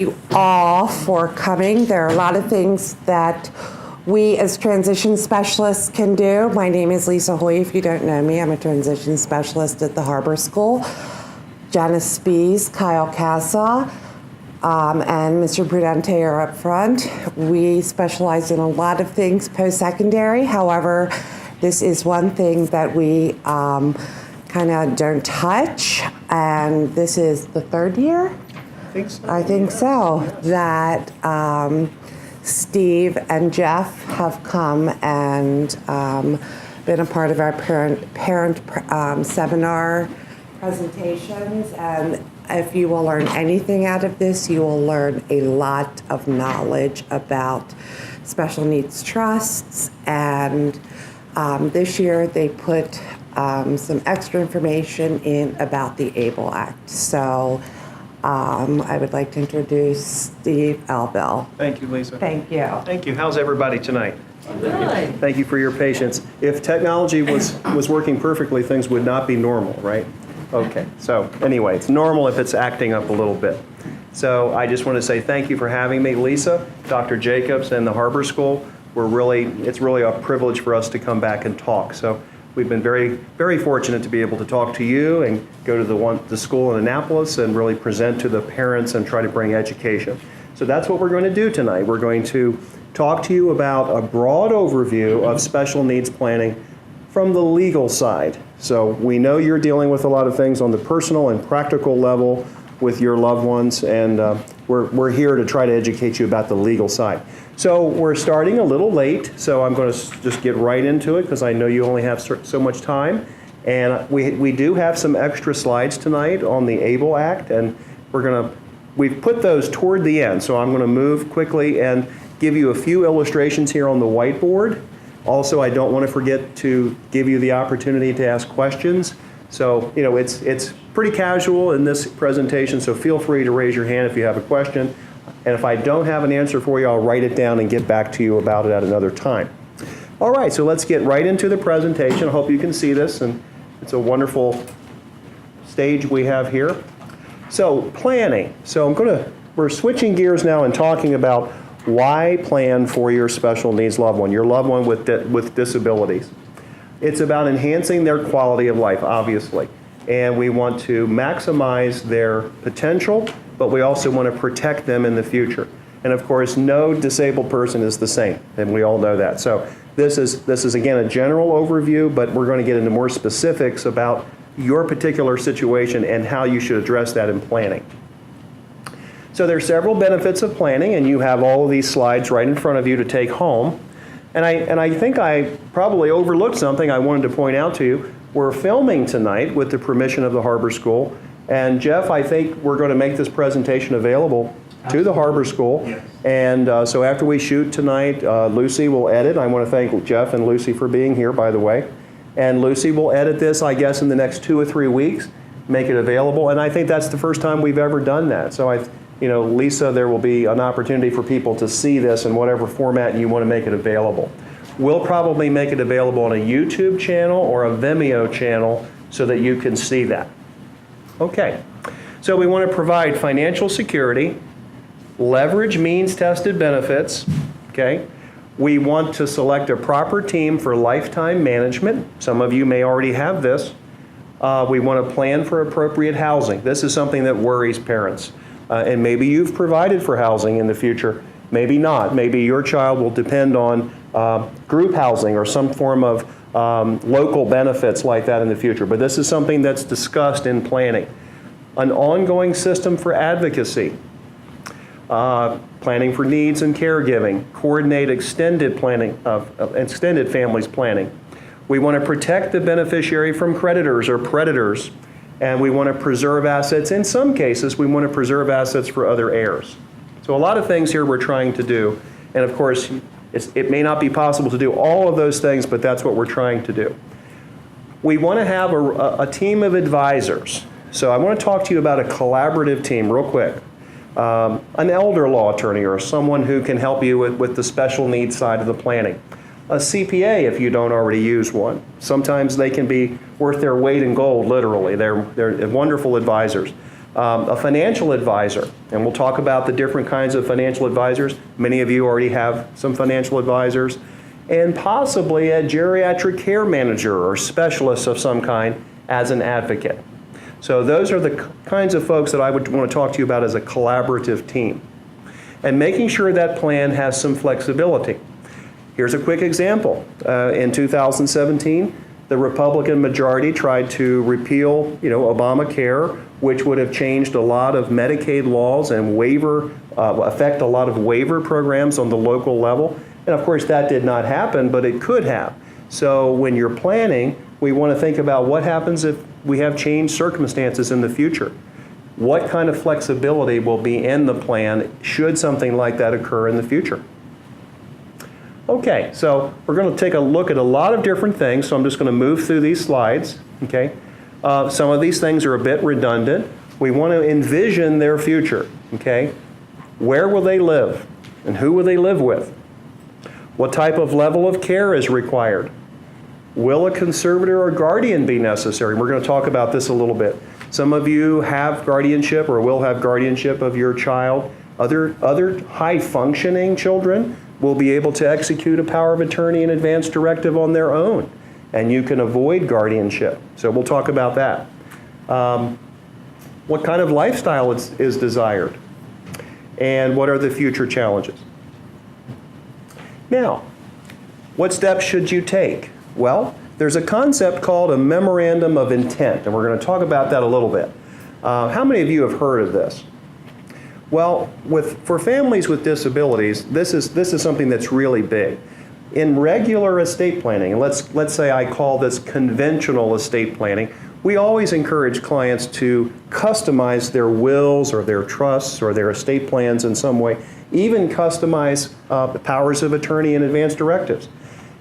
you all for coming. There are a lot of things that we as transition specialists can do. My name is Lisa Hoy. If you don't know me, I'm a transition specialist at the Harbour School. Janice Spees, Kyle Casa, and Mr. Prudente are up front. We specialize in a lot of things post-secondary. However, this is one thing that we kind of don't touch, and this is the third year? I think so, that Steve and Jeff have come and been a part of our parent seminar presentations. And if you will learn anything out of this, you will learn a lot of knowledge about special needs trusts. And this year they put some extra information in about the ABLE Act. So I would like to introduce Steve Elville. Thank you, Lisa. Thank you. Thank you. How's everybody tonight? Good. Thank you for your patience. If technology was working perfectly, things would not be normal, right? Okay. So anyway, it's normal if it's acting up a little bit. So I just want to say thank you for having me, Lisa, Dr. Jacobs, and the Harbour School. It's really a privilege for us to come back and talk. So we've been very, very fortunate to be able to talk to you and go to the school in Annapolis and really present to the parents and try to bring education. So that's what we're going to do tonight. We're going to talk to you about a broad overview of special needs planning from the legal side. So we know you're dealing with a lot of things on the personal and practical level with your loved ones, and we're here to try to educate you about the legal side. So we're starting a little late, so I'm going to just get right into it because I know you only have so much time. And we do have some extra slides tonight on the ABLE Act, and we've put those toward the end. So I'm going to move quickly and give you a few illustrations here on the whiteboard. Also, I don't want to forget to give you the opportunity to ask questions. So, you know, it's pretty casual in this presentation, so feel free to raise your hand if you have a question. And if I don't have an answer for you, I'll write it down and get back to you about it at another time. All right, so let's get right into the presentation. I hope you can see this, and it's a wonderful stage we have here. So planning. So we're switching gears now and talking about why plan for your special needs loved one, your loved one with disabilities. It's about enhancing their quality of life, obviously. And we want to maximize their potential, but we also want to protect them in the future. And of course, no disabled person is the same, and we all know that. So this is again a general overview, but we're going to get into more specifics about your particular situation and how you should address that in planning. So there are several benefits of planning, and you have all of these slides right in front of you to take home. And I think I probably overlooked something I wanted to point out to you. We're filming tonight with the permission of the Harbour School. And Jeff, I think we're going to make this presentation available to the Harbour School. Yes. And so after we shoot tonight, Lucy will edit. I want to thank Jeff and Lucy for being here, by the way. And Lucy will edit this, I guess, in the next 2 or 3 weeks, make it available. And I think that's the first time we've ever done that. So Lisa, there will be an opportunity for people to see this in whatever format you want to make it available. We'll probably make it available on a YouTube channel or a Vimeo channel so that you can see that. Okay, so we want to provide financial security, leverage means-tested benefits, okay? We want to select a proper team for lifetime management. Some of you may already have this. We want to plan for appropriate housing. This is something that worries parents. And maybe you've provided for housing in the future, maybe not. Maybe your child will depend on group housing or some form of local benefits like that in the future. But this is something that's discussed in planning. An ongoing system for advocacy, planning for needs and caregiving, coordinate extended families planning. We want to protect the beneficiary from creditors or predators. And we want to preserve assets. In some cases, we want to preserve assets for other heirs. So a lot of things here we're trying to do. And of course, it may not be possible to do all of those things, but that's what we're trying to do. We want to have a team of advisors. So I want to talk to you about a collaborative team real quick. An elder law attorney or someone who can help you with the special needs side of the planning. A CPA if you don't already use one. Sometimes they can be worth their weight in gold, literally. They're wonderful advisors. A financial advisor, and we'll talk about the different kinds of financial advisors. Many of you already have some financial advisors, and possibly a geriatric care manager or specialist of some kind as an advocate. So those are the kinds of folks that I would want to talk to you about as a collaborative team. And making sure that plan has some flexibility. Here's a quick example. In 2017, the Republican majority tried to repeal, Obamacare, which would have changed a lot of Medicaid laws and affect a lot of waiver programs on the local level. And of course, that did not happen, but it could have. So when you're planning, we want to think about what happens if we have changed circumstances in the future. What kind of flexibility will be in the plan should something like that occur in the future? Okay, so we're going to take a look at a lot of different things, so I'm just going to move through these slides. Okay, some of these things are a bit redundant. We want to envision their future. Okay, where will they live, and who will they live with? What type of level of care is required? Will a conservator or guardian be necessary? We're going to talk about this a little bit. Some of you have guardianship or will have guardianship of your child. Other high-functioning children will be able to execute a power of attorney and advance directive on their own, and you can avoid guardianship. So we'll talk about that. What kind of lifestyle is desired? And what are the future challenges? Now, what steps should you take? Well, there's a concept called a memorandum of intent, and we're going to talk about that a little bit. How many of you have heard of this? Well, for families with disabilities, this is something that's really big. In regular estate planning, and let's say I call this conventional estate planning, we always encourage clients to customize their wills or their trusts or their estate plans in some way, even customize powers of attorney and advance directives.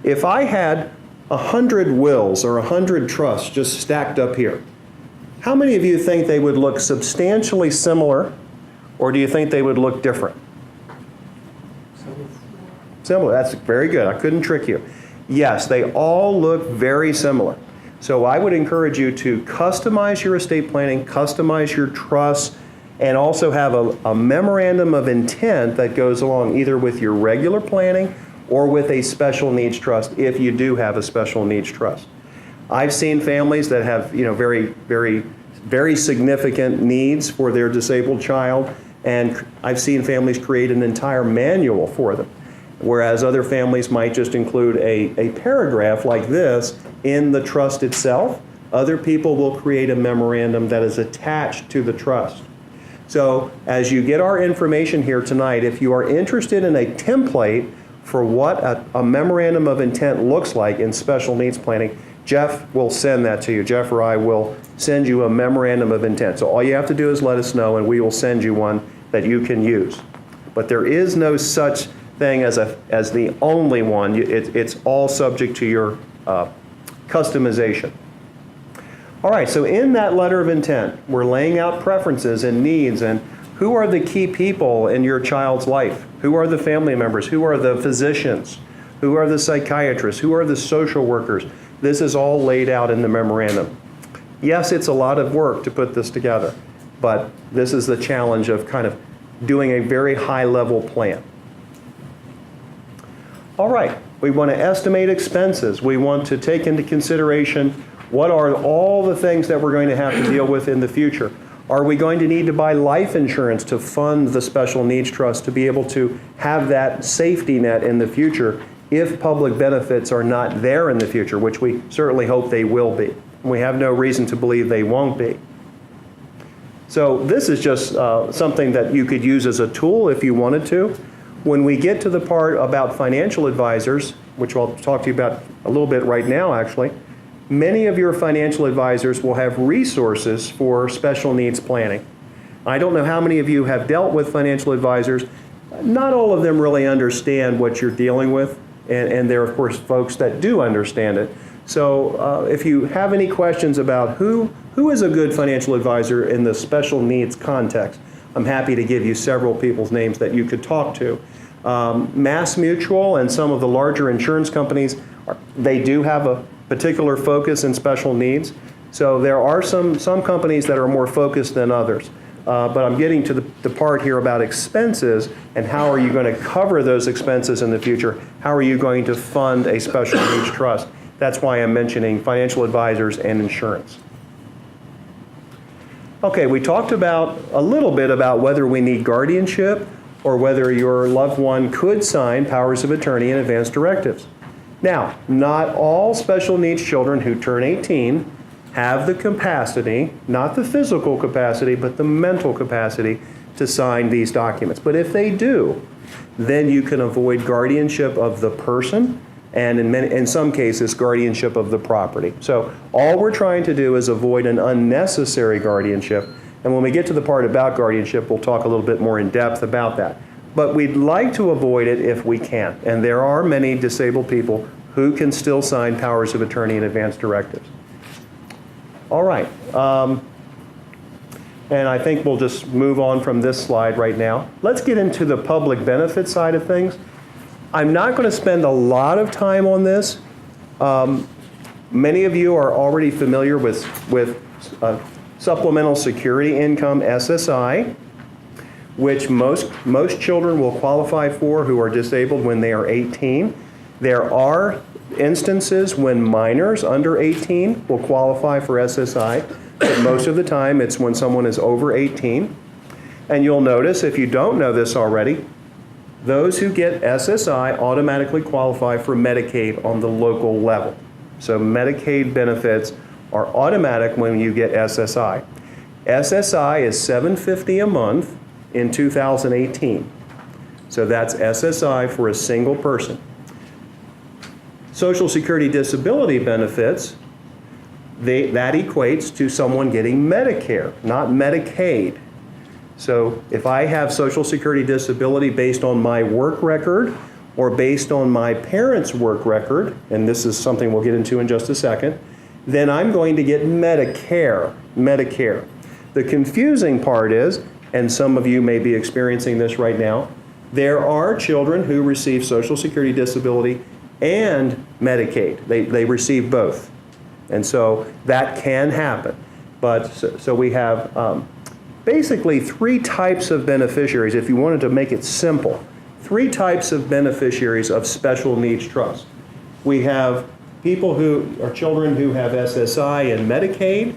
If I had 100 wills or 100 trusts just stacked up here, how many of you think they would look substantially similar, or do you think they would look different? Similar. That's very good. I couldn't trick you. Yes, they all look very similar. So I would encourage you to customize your estate planning, customize your trusts, and also have a memorandum of intent that goes along either with your regular planning or with a special needs trust if you do have a special needs trust. I've seen families that have very, very, very significant needs for their disabled child, and I've seen families create an entire manual for them, whereas other families might just include a paragraph like this in the trust itself. Other people will create a memorandum that is attached to the trust. So as you get our information here tonight, if you are interested in a template for what a memorandum of intent looks like in special needs planning, Jeff will send that to you. Jeff or I will send you a memorandum of intent. So all you have to do is let us know, and we will send you one that you can use. But there is no such thing as the only one. It's all subject to your customization. All right, so in that letter of intent, we're laying out preferences and needs and who are the key people in your child's life? Who are the family members? Who are the physicians? Who are the psychiatrists? Who are the social workers? This is all laid out in the memorandum. Yes, it's a lot of work to put this together, but this is the challenge of kind of doing a very high-level plan. All right, we want to estimate expenses. We want to take into consideration what are all the things that we're going to have to deal with in the future. Are we going to need to buy life insurance to fund the special needs trust to be able to have that safety net in the future if public benefits are not there in the future, which we certainly hope they will be. We have no reason to believe they won't be. So this is just something that you could use as a tool if you wanted to. When we get to the part about financial advisors, which I'll talk to you about a little bit right now actually, many of your financial advisors will have resources for special needs planning. I don't know how many of you have dealt with financial advisors. Not all of them really understand what you're dealing with, and there are, of course, folks that do understand it. So if you have any questions about who is a good financial advisor in the special needs context, I'm happy to give you several people's names that you could talk to. Mass Mutual and some of the larger insurance companies, they do have a particular focus in special needs. So there are some companies that are more focused than others. But I'm getting to the part here about expenses and how are you going to cover those expenses in the future? How are you going to fund a special needs trust? That's why I'm mentioning financial advisors and insurance. Okay, we talked about a little bit about whether we need guardianship or whether your loved one could sign powers of attorney and advance directives. Now, not all special needs children who turn 18 have the capacity, not the physical capacity, but the mental capacity to sign these documents. But if they do, then you can avoid guardianship of the person and in some cases, guardianship of the property. So all we're trying to do is avoid an unnecessary guardianship. And when we get to the part about guardianship, we'll talk a little bit more in depth about that. But we'd like to avoid it if we can. And there are many disabled people who can still sign powers of attorney and advance directives. All right. And I think we'll just move on from this slide right now. Let's get into the public benefit side of things. I'm not going to spend a lot of time on this. Many of you are already familiar with Supplemental Security Income, SSI, which most children will qualify for who are disabled when they are 18. There are instances when minors under 18 will qualify for SSI, but most of the time it's when someone is over 18. And you'll notice, if you don't know this already, those who get SSI automatically qualify for Medicaid on the local level. So Medicaid benefits are automatic when you get SSI. SSI is $750 a month in 2018. So that's SSI for a single person. Social Security disability benefits, that equates to someone getting Medicare, not Medicaid. So if I have Social Security disability based on my work record or based on my parents' work record, and this is something we'll get into in just a second, then I'm going to get Medicare. The confusing part is, and some of you may be experiencing this right now, there are children who receive Social Security disability and Medicaid. They receive both. And so that can happen. But so we have basically three types of beneficiaries, if you wanted to make it simple. Three types of beneficiaries of special needs trust. We have people who are children who have SSI and Medicaid.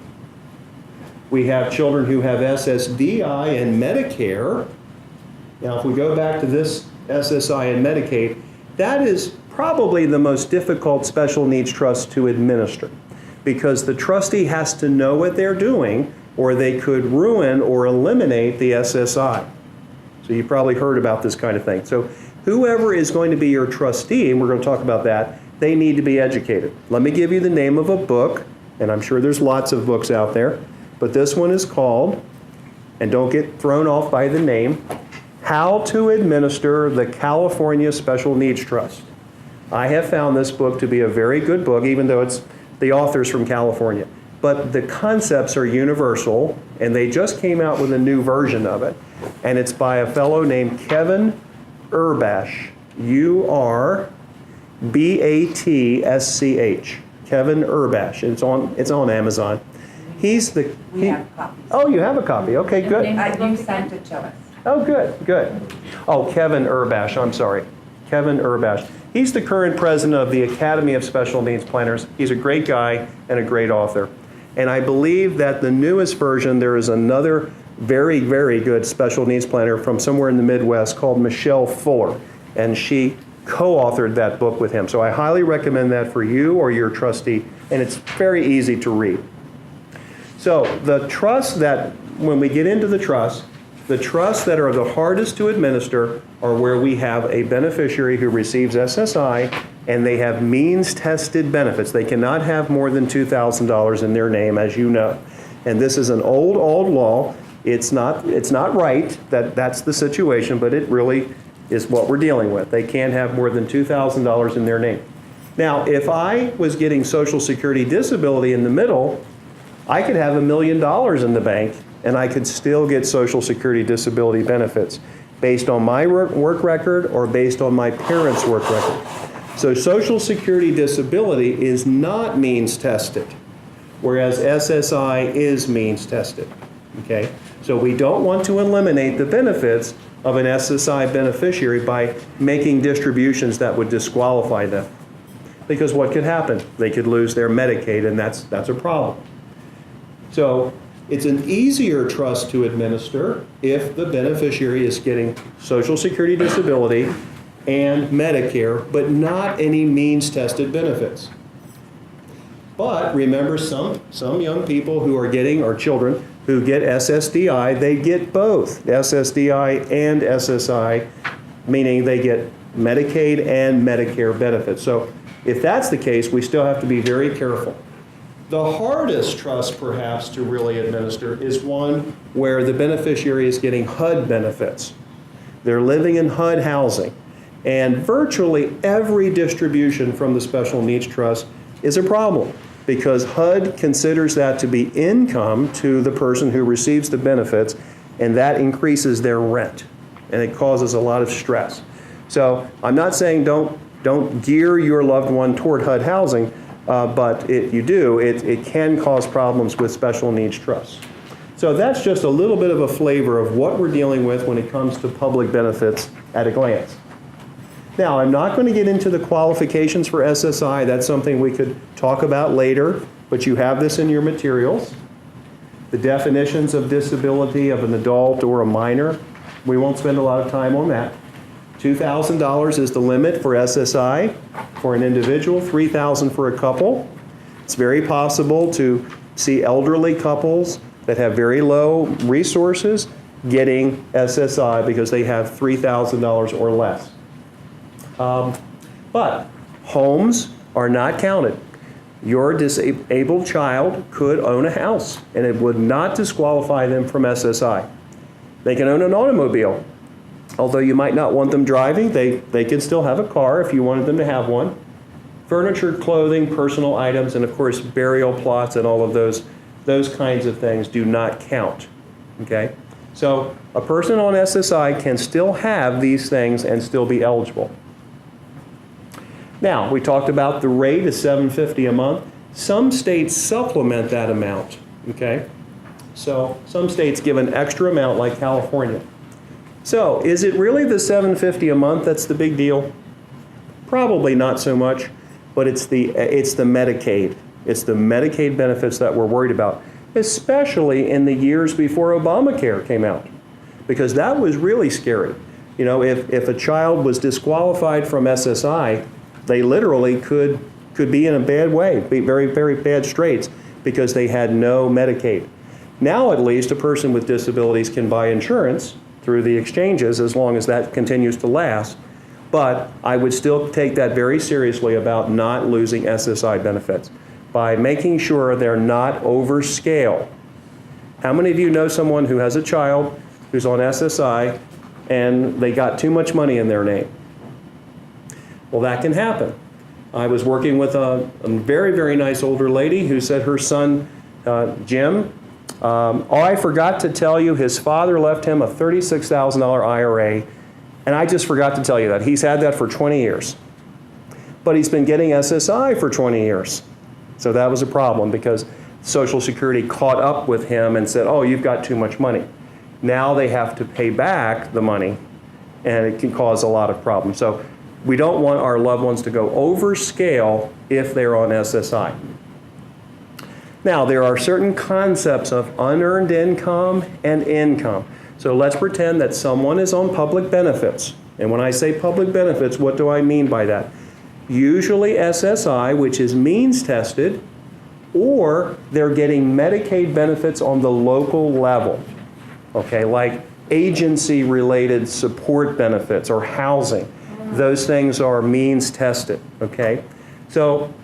We have children who have SSDI and Medicare. Now, if we go back to this SSI and Medicaid, that is probably the most difficult special needs trust to administer because the trustee has to know what they're doing or they could ruin or eliminate the SSI. So you probably heard about this kind of thing. So whoever is going to be your trustee, and we're going to talk about that, they need to be educated. Let me give you the name of a book, and I'm sure there's lots of books out there, but this one is called, and don't get thrown off by the name, How to Administer the California Special Needs Trust. I have found this book to be a very good book, even though the author's from California. But the concepts are universal, and they just came out with a new version of it. And it's by a fellow named Kevin Urbash, U-R-B-A-T-S-C-H. Kevin Urbash. It's on Amazon. We have copies. Oh, you have a copy. Okay, good. You sent it to us. Oh, good. Oh, Kevin Urbash, I'm sorry. Kevin Urbash. He's the current president of the Academy of Special Needs Planners. He's a great guy and a great author. And I believe that the newest version, there is another very, very good special needs planner from somewhere in the Midwest called Michelle Fuller. And she co-authored that book with him. So I highly recommend that for you or your trustee. And it's very easy to read. So the trusts that, when we get into the trusts that are the hardest to administer are where we have a beneficiary who receives SSI and they have means-tested benefits. They cannot have more than $2,000 in their name, as you know. And this is an old law. It's not right that that's the situation, but it really is what we're dealing with. They can't have more than $2,000 in their name. Now, if I was getting Social Security disability in the middle, I could have $1 million in the bank and I could still get Social Security disability benefits based on my work record or based on my parents' work record. So Social Security disability is not means tested, whereas SSI is means tested, okay? So we don't want to eliminate the benefits of an SSI beneficiary by making distributions that would disqualify them. Because what could happen? They could lose their Medicaid, and that's a problem. So it's an easier trust to administer if the beneficiary is getting Social Security disability and Medicare, but not any means-tested benefits. But remember, some young people who are getting, or children who get SSDI, they get both SSDI and SSI, meaning they get Medicaid and Medicare benefits. So if that's the case, we still have to be very careful. The hardest trust, perhaps, to really administer is one where the beneficiary is getting HUD benefits. They're living in HUD housing. And virtually every distribution from the Special Needs Trust is a problem because HUD considers that to be income to the person who receives the benefits, and that increases their rent, and it causes a lot of stress. So I'm not saying don't gear your loved one toward HUD housing, but if you do, it can cause problems with special needs trusts. So that's just a little bit of a flavor of what we're dealing with when it comes to public benefits at a glance. Now, I'm not going to get into the qualifications for SSI. That's something we could talk about later, but you have this in your materials. The definitions of disability of an adult or a minor, we won't spend a lot of time on that. $2,000 is the limit for SSI for an individual, $3,000 for a couple. It's very possible to see elderly couples that have very low resources getting SSI because they have $3,000 or less. But homes are not counted. Your disabled child could own a house, and it would not disqualify them from SSI. They can own an automobile. Although you might not want them driving, they can still have a car if you wanted them to have one. Furniture, clothing, personal items, and of course burial plots and all of those kinds of things do not count. Okay? So a person on SSI can still have these things and still be eligible. Now, we talked about the rate is $750 a month. Some states supplement that amount. Okay? So some states give an extra amount like California. So, is it really the $750 a month that's the big deal? Probably not so much, but it's the Medicaid. It's the Medicaid benefits that we're worried about, especially in the years before Obamacare came out, because that was really scary. You know, if a child was disqualified from SSI, they literally could be in a bad way, be very, very bad straits, because they had no Medicaid. Now, at least, a person with disabilities can buy insurance through the exchanges as long as that continues to last. But I would still take that very seriously about not losing SSI benefits by making sure they're not over scale. How many of you know someone who has a child who's on SSI and they got too much money in their name? Well, that can happen. I was working with a very, very nice older lady who said her son, Jim, I forgot to tell you his father left him a $36,000 IRA, and I just forgot to tell you that. He's had that for 20 years. But he's been getting SSI for 20 years. So that was a problem because Social Security caught up with him and said, oh, you've got too much money. Now they have to pay back the money, and it can cause a lot of problems. So we don't want our loved ones to go over scale if they're on SSI. Now, there are certain concepts of unearned income and income. So let's pretend that someone is on public benefits. And when I say public benefits, what do I mean by that? Usually SSI, which is means tested, or they're getting Medicaid benefits on the local level. Okay, like agency-related support benefits or housing. Those things are means tested, okay? So,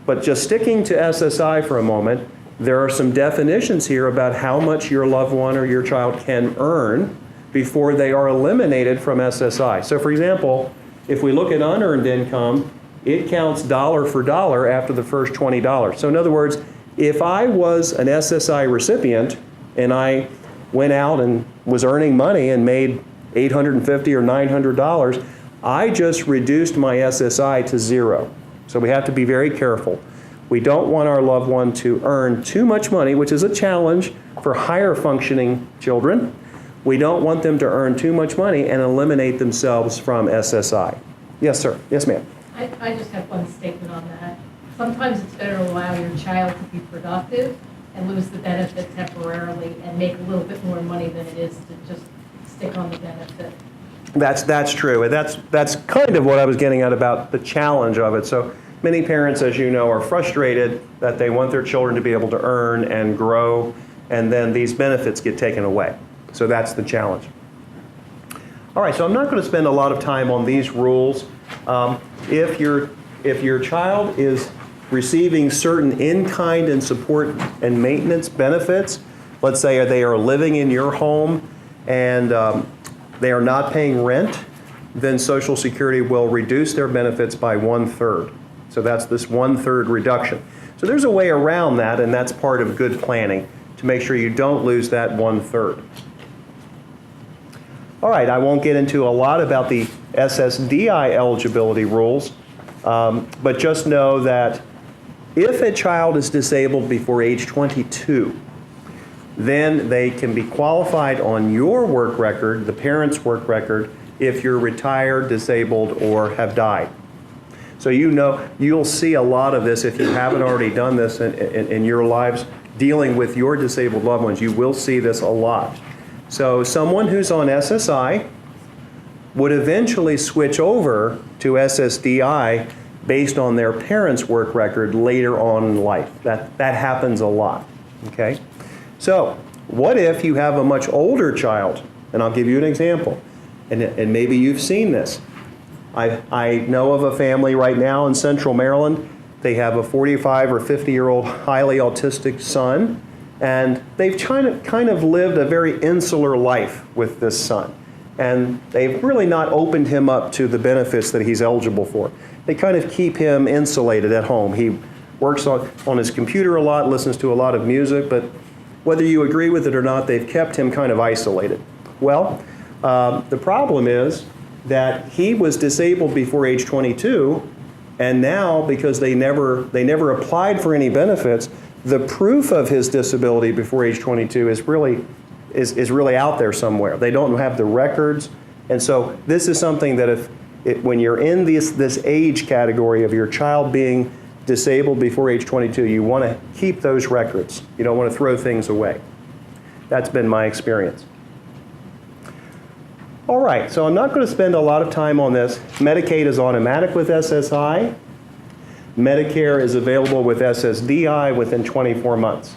but just sticking to SSI for a moment, there are some definitions here about how much your loved one or your child can earn before they are eliminated from SSI. So for example, if we look at unearned income, it counts dollar for dollar after the first $20. So in other words, if I was an SSI recipient and I went out and was earning money and made $850 or $900, I just reduced my SSI to zero. So we have to be very careful. We don't want our loved one to earn too much money, which is a challenge for higher functioning children. We don't want them to earn too much money and eliminate themselves from SSI. Yes, sir. Yes, ma'am. I just have one statement on that. Sometimes it's better to allow your child to be productive and lose the benefit temporarily and make a little bit more money than it is to just stick on the benefit. That's true. And that's kind of what I was getting at about the challenge of it. So many parents, as you know, are frustrated that they want their children to be able to earn and grow, and then these benefits get taken away. So that's the challenge. All right, so I'm not going to spend a lot of time on these rules. If your child is receiving certain in-kind and support and maintenance benefits, let's say they are living in your home and they are not paying rent, then Social Security will reduce their benefits by 1/3. So that's this 1/3 reduction. So there's a way around that, and that's part of good planning to make sure you don't lose that 1/3. All right, I won't get into a lot about the SSDI eligibility rules, but just know that if a child is disabled before age 22, then they can be qualified on your work record, the parent's work record, if you're retired, disabled, or have died. So you'll see a lot of this if you haven't already done this in your lives dealing with your disabled loved ones. You will see this a lot. So someone who's on SSI would eventually switch over to SSDI based on their parents' work record later on in life. That happens a lot, okay? So what if you have a much older child? And I'll give you an example, and maybe you've seen this. I know of a family right now in Central Maryland. They have a 45 or 50-year-old highly autistic son, and they've kind of lived a very insular life with this son. And they've really not opened him up to the benefits that he's eligible for. They kind of keep him insulated at home. He works on his computer a lot, listens to a lot of music, but whether you agree with it or not, they've kept him kind of isolated. Well, the problem is that he was disabled before age 22, and now because they never applied for any benefits, the proof of his disability before age 22 is really out there somewhere. They don't have the records, and so this is something that when you're in this age category of your child being disabled before age 22, you want to keep those records. You don't want to throw things away. That's been my experience. All right, so I'm not going to spend a lot of time on this. Medicaid is automatic with SSI. Medicare is available with SSDI within 24 months.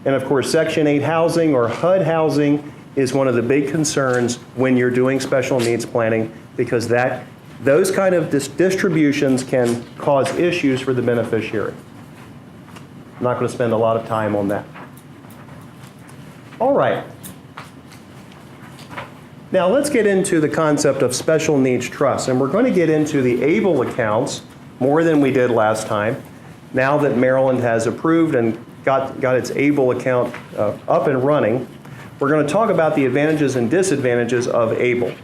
And of course, Section 8 housing or HUD housing is one of the big concerns when you're doing special needs planning, because those kind of distributions can cause issues for the beneficiary. I'm not going to spend a lot of time on that. All right. Now let's get into the concept of special needs trusts, and we're going to get into the ABLE accounts more than we did last time. Now that Maryland has approved and got its ABLE account up and running, we're going to talk about the advantages and disadvantages of ABLE.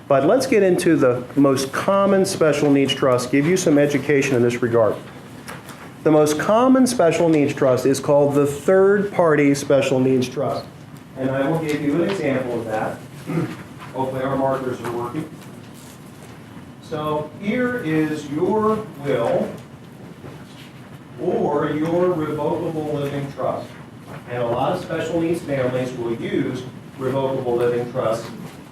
But let's get into the most common special needs trust, give you some education in this regard. The most common special needs trust is called the third-party special needs trust. And I will give you an example of that. Hopefully our markers are working. So here is your will or your revocable living trust. And a lot of special needs families will use revocable living trusts.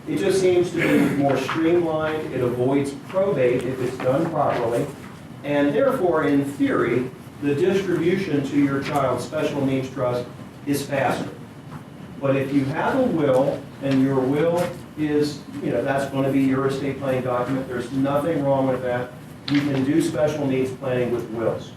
It just seems to be more streamlined. It avoids probate if it's done properly. And therefore, in theory, the distribution to your child's special needs trust is faster. But if you have a will, and your will is, that's going to be your estate planning document, there's nothing wrong with that. You can do special needs planning with wills.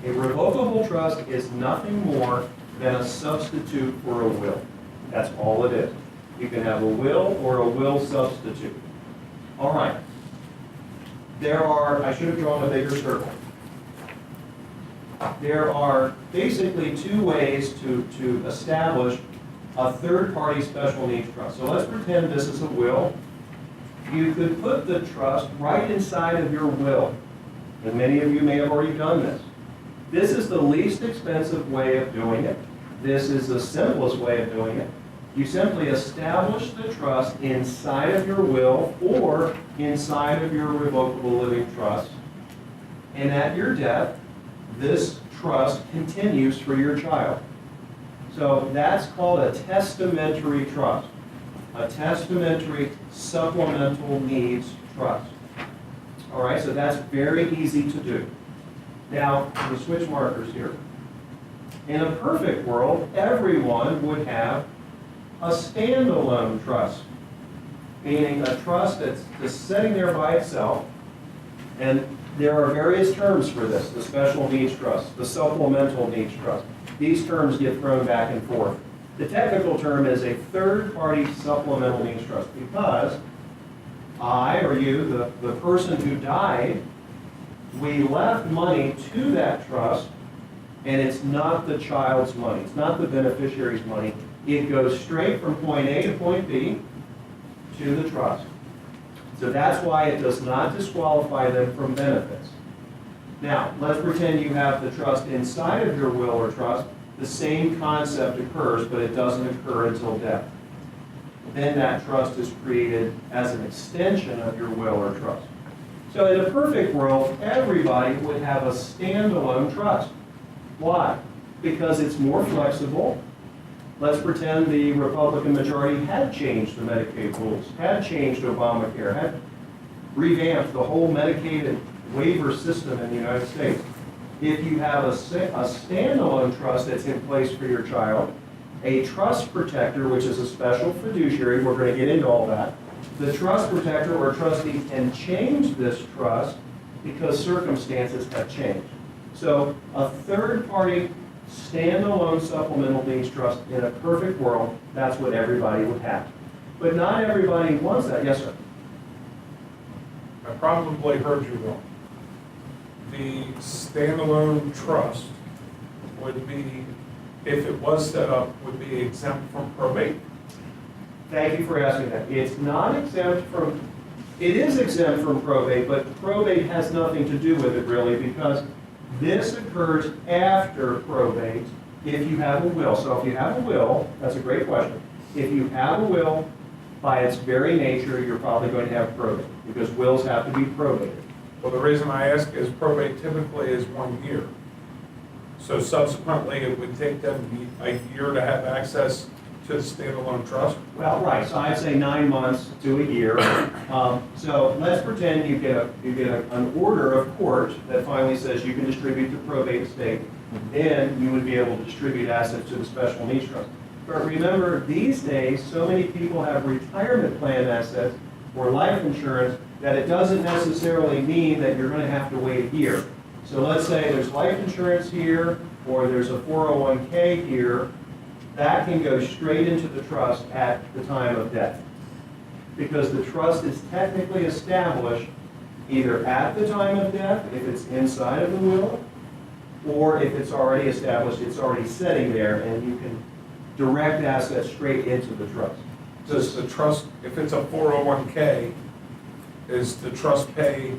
A revocable trust is nothing more than a substitute for a will. That's all it is. You can have a will or a will substitute. All right. I should have drawn a bigger circle. There are basically two ways to establish a third-party special needs trust. So let's pretend this is a will. You could put the trust right inside of your will. And many of you may have already done this. This is the least expensive way of doing it. This is the simplest way of doing it. You simply establish the trust inside of your will or inside of your revocable living trust. And at your death, this trust continues for your child. So that's called a testamentary trust, a testamentary supplemental needs trust. All right, so that's very easy to do. Now, we switch markers here. In a perfect world, everyone would have a standalone trust, meaning a trust that's just sitting there by itself. And there are various terms for this: the special needs trust, the supplemental needs trust. These terms get thrown back and forth. The technical term is a third-party supplemental needs trust because I or you, the person who died, we left money to that trust, and it's not the child's money. It's not the beneficiary's money. It goes straight from point A to point B to the trust. So that's why it does not disqualify them from benefits. Now, let's pretend you have the trust inside of your will or trust. The same concept occurs, but it doesn't occur until death. Then that trust is created as an extension of your will or trust. So in a perfect world, everybody would have a standalone trust. Why? Because it's more flexible. Let's pretend the Republican majority had changed the Medicaid rules, had changed Obamacare, had revamped the whole Medicaid waiver system in the United States. If you have a standalone trust that's in place for your child, a trust protector, which is a special fiduciary, we're going to get into all that, the trust protector or trustee can change this trust because circumstances have changed. So a third-party standalone supplemental needs trust in a perfect world, that's what everybody would have. But not everybody wants that. Yes, sir? I probably heard you wrong. The standalone trust would be, if it was set up, would be exempt from probate. Thank you for asking that. It's not exempt from, it is exempt from probate, but probate has nothing to do with it really because this occurs after probate if you have a will. So if you have a will, that's a great question. If you have a will, by its very nature, you're probably going to have probate because wills have to be probated. Well, the reason I ask is probate typically is 1 year. So subsequently, it would take them a year to have access to the standalone trust. Well, right, so I'd say 9 months to a year. So let's pretend you get an order of court that finally says you can distribute the probate estate. Then you would be able to distribute assets to the special needs trust. But remember, these days, so many people have retirement plan assets or life insurance that it doesn't necessarily mean that you're going to have to wait a year. So let's say there's life insurance here, or there's a 401k here, that can go straight into the trust at the time of death. Because the trust is technically established either at the time of death, if it's inside of the will, or if it's already established, it's already sitting there, and you can direct assets straight into the trust. Does the trust, if it's a 401k, is the trust pay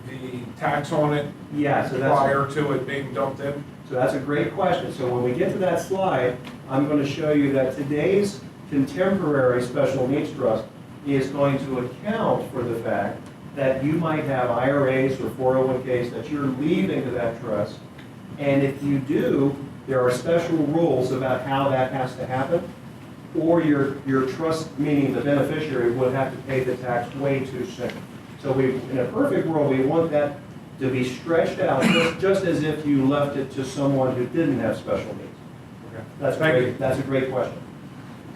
the tax on it Yeah, so prior to it being dumped in? So that's a great question. So when we get to that slide, I'm going to show you that today's contemporary special needs trust is going to account for the fact that you might have IRAs or 401ks that you're leaving to that trust. And if you do, there are special rules about how that has to happen. Or your trust, meaning the beneficiary, would have to pay the tax way too soon. So in a perfect world, we want that to be stretched out just as if you left it to someone who didn't have special needs. Okay. That's great. That's a great question.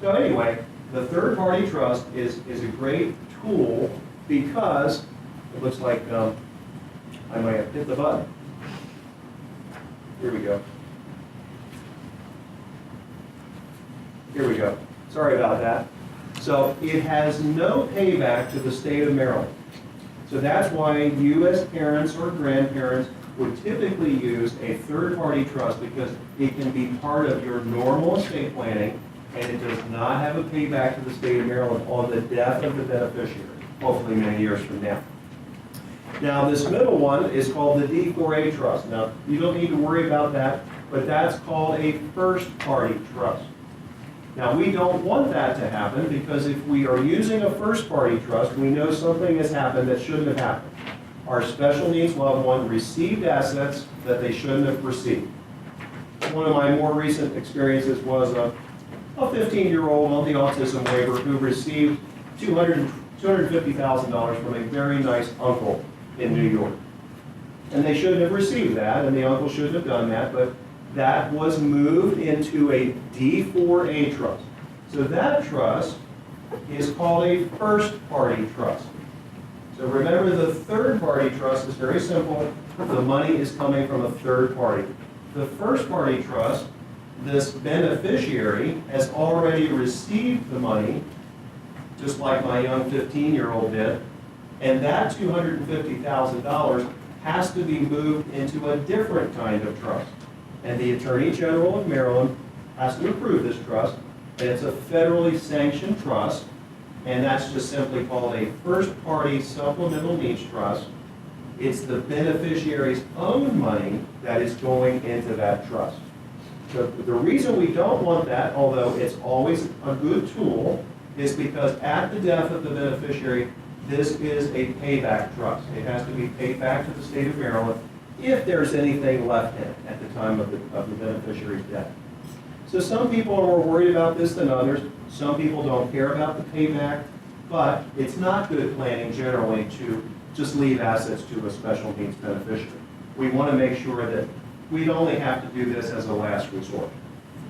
So anyway, the third-party trust is a great tool because it looks like I might have hit the button. Here we go. Here we go. Sorry about that. So it has no payback to the state of Maryland. So that's why you as parents or grandparents would typically use a third-party trust because it can be part of your normal estate planning and it does not have a payback to the state of Maryland on the death of the beneficiary, hopefully many years from now. Now, this middle one is called the D4A trust. Now, you don't need to worry about that, but that's called a first-party trust. Now, we don't want that to happen because if we are using a first-party trust, we know something has happened that shouldn't have happened. Our special needs loved one received assets that they shouldn't have received. One of my more recent experiences was a 15-year-old on the autism waiver who received $250,000 from a very nice uncle in New York. And they shouldn't have received that, and the uncle shouldn't have done that, but that was moved into a D4A trust. So that trust is called a first-party trust. So remember, the third-party trust is very simple. The money is coming from a third party. The first-party trust, this beneficiary has already received the money, just like my young 15-year-old did, and that $250,000 has to be moved into a different kind of trust. And the Attorney General of Maryland has to approve this trust, and it's a federally sanctioned trust, and that's just simply called a first-party supplemental needs trust. It's the beneficiary's own money that is going into that trust. So the reason we don't want that, although it's always a good tool, is because at the death of the beneficiary, this is a payback trust. It has to be paid back to the state of Maryland if there's anything left in it at the time of the beneficiary's death. So some people are more worried about this than others. Some people don't care about the payback, but it's not good planning generally to just leave assets to a special needs beneficiary. We want to make sure that we'd only have to do this as a last resort.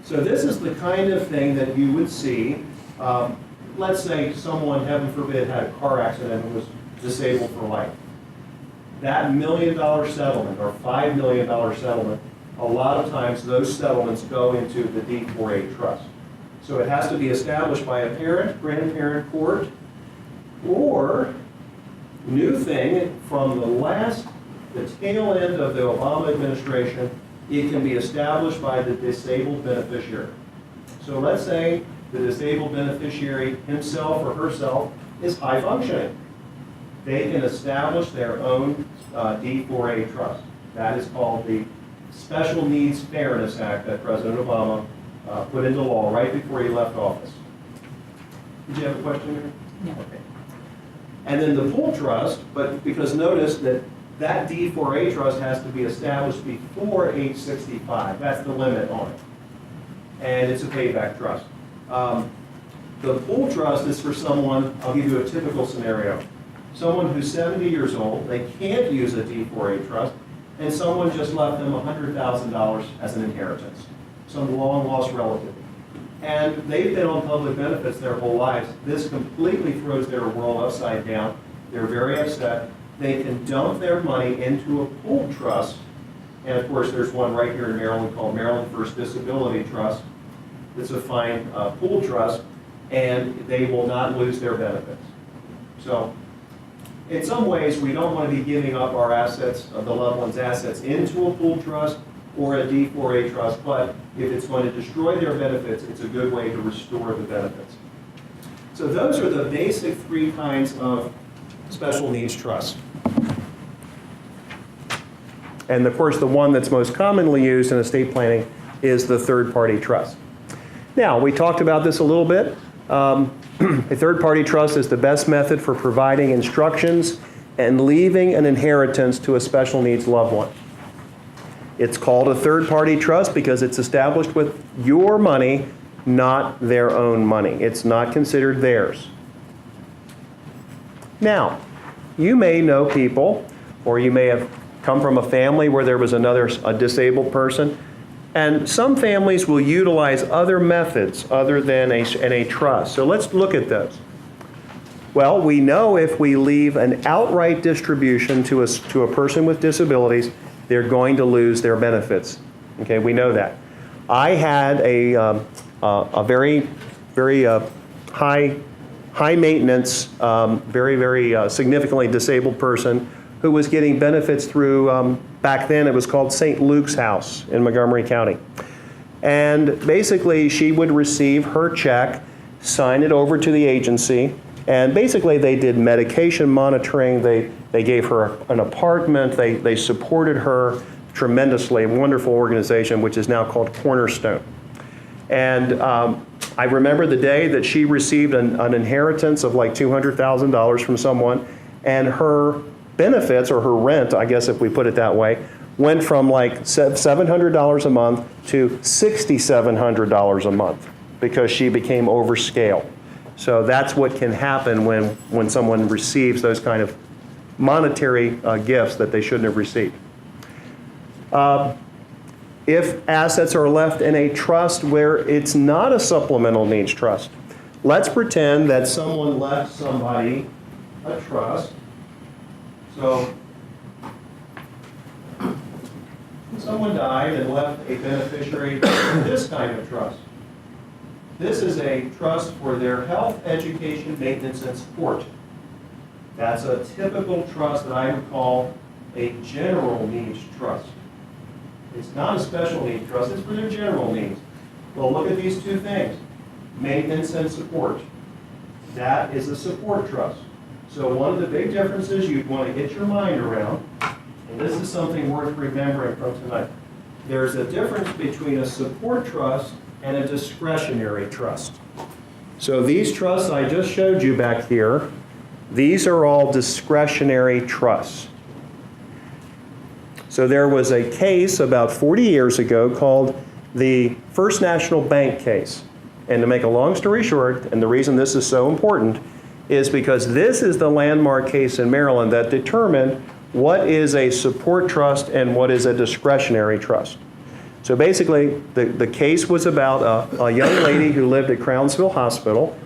So this is the kind of thing that you would see. Let's say someone, heaven forbid, had a car accident and was disabled for life. That $1 million settlement or $5 million settlement, a lot of times those settlements go into the D4A trust. So it has to be established by a parent, grandparent, court, or new thing from the tail end of the Obama administration, it can be established by the disabled beneficiary. So let's say the disabled beneficiary himself or herself is high functioning. They can establish their own D4A trust. That is called the Special Needs Fairness Act that President Obama put into law right before he left office. Did you have a question there? No. Okay. And then the pool trust, but because notice that that D4A trust has to be established before age 65. That's the limit on it. And it's a payback trust. The pool trust is for someone, I'll give you a typical scenario. Someone who's 70 years old, they can't use a D4A trust, and someone just left them $100,000 as an inheritance, some long-lost relative. And they've been on public benefits their whole lives. This completely throws their world upside down. They're very upset. They can dump their money into a pool trust, and of course there's one right here in Maryland called Maryland First Disability Trust. It's a fine pool trust, and they will not lose their benefits. So in some ways, we don't want to be giving up our assets, the loved one's assets, into a pool trust or a D4A trust, but if it's going to destroy their benefits, it's a good way to restore the benefits. So those are the basic three kinds of special needs trusts. And of course, the one that's most commonly used in estate planning is the third-party trust. Now, we talked about this a little bit. A third-party trust is the best method for providing instructions and leaving an inheritance to a special needs loved one. It's called a third-party trust because it's established with your money, not their own money. It's not considered theirs. Now, you may know people, or you may have come from a family where there was a disabled person, and some families will utilize other methods other than a trust. So let's look at those. Well, we know if we leave an outright distribution to a person with disabilities, they're going to lose their benefits. Okay, we know that. I had a very high maintenance, very significantly disabled person who was getting benefits through, back then it was called St. Luke's House in Montgomery County. And basically she would receive her check, sign it over to the agency, And basically, they did medication monitoring. They gave her an apartment. They supported her tremendously. Wonderful organization, which is now called Cornerstone. And I remember the day that she received an inheritance of like $200,000 from someone, and her benefits, or her rent, I guess if we put it that way, went from like $700 a month to $6,700 a month because she became overscale. So that's what can happen when someone receives those kind of monetary gifts that they shouldn't have received. If assets are left in a trust where it's not a supplemental needs trust, let's pretend that someone left somebody a trust. So someone died and left a beneficiary this kind of trust. This is a trust for their health, education, maintenance, and support. That's a typical trust that I would call a general needs trust. It's not a special needs trust, it's for their general needs. Well, look at these two things, maintenance and support. That is a support trust. So one of the big differences you'd want to get your mind around, and this is something worth remembering from tonight, there's a difference between a support trust and a discretionary trust. So these trusts I just showed you back here, these are all discretionary trusts. So there was a case about 40 years ago called the First National Bank case. And to make a long story short, and the reason this is so important, is because this is the landmark case in Maryland that determined what is a support trust and what is a discretionary trust. So basically, the case was about a young lady who lived at Crownsville Hospital,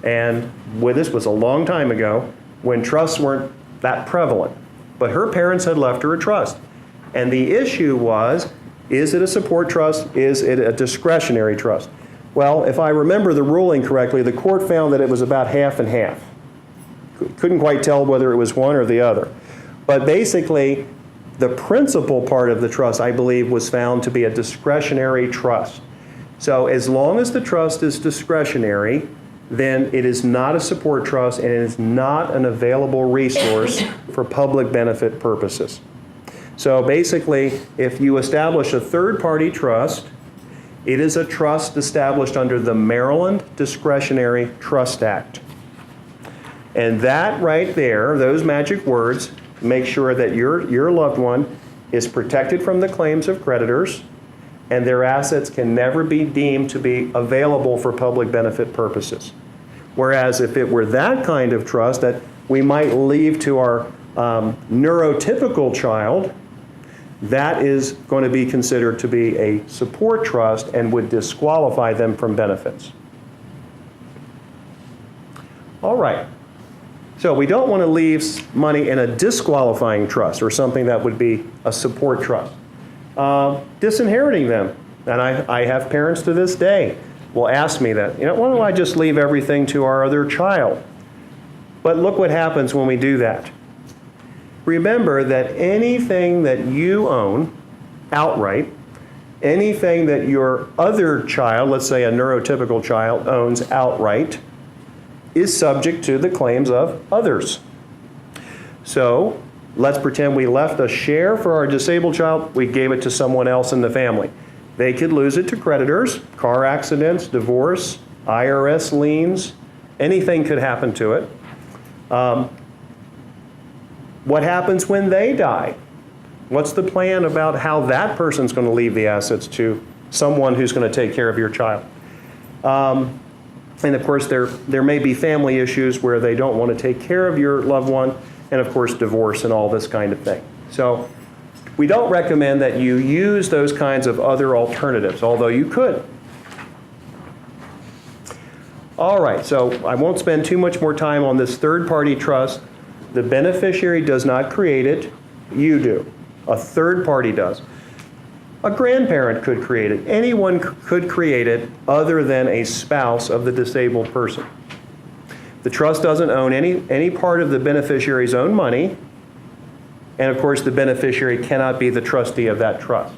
and this was a long time ago when trusts weren't that prevalent. But her parents had left her a trust. And the issue was, is it a support trust? Is it a discretionary trust? Well, if I remember the ruling correctly, the court found that it was about half and half. Couldn't quite tell whether it was one or the other. But basically, the principal part of the trust, I believe, was found to be a discretionary trust. So as long as the trust is discretionary, then it is not a support trust and it is not an available resource for public benefit purposes. So basically, if you establish a third-party trust, it is a trust established under the Maryland Discretionary Trust Act. And that right there, those magic words, make sure that your loved one is protected from the claims of creditors and their assets can never be deemed to be available for public benefit purposes. Whereas if it were that kind of trust that we might leave to our neurotypical child, that is going to be considered to be a support trust and would disqualify them from benefits. All right. So we don't want to leave money in a disqualifying trust or something that would be a support trust. Disinheriting them. And I have parents to this day will ask me that, why don't I just leave everything to our other child? But look what happens when we do that. Remember that anything that you own outright, anything that your other child, let's say a neurotypical child, owns outright, is subject to the claims of others. So let's pretend we left a share for our disabled child, we gave it to someone else in the family. They could lose it to creditors, car accidents, divorce, IRS liens, anything could happen to it. What happens when they die? What's the plan about how that person's going to leave the assets to someone who's going to take care of your child? And of course, there may be family issues where they don't want to take care of your loved one, and of course, divorce and all this kind of thing. So we don't recommend that you use those kinds of other alternatives, although you could. All right, so I won't spend too much more time on this third-party trust. The beneficiary does not create it, you do. A third party does. A grandparent could create it. Anyone could create it other than a spouse of the disabled person. The trust doesn't own any part of the beneficiary's own money, and of course the beneficiary cannot be the trustee of that trust.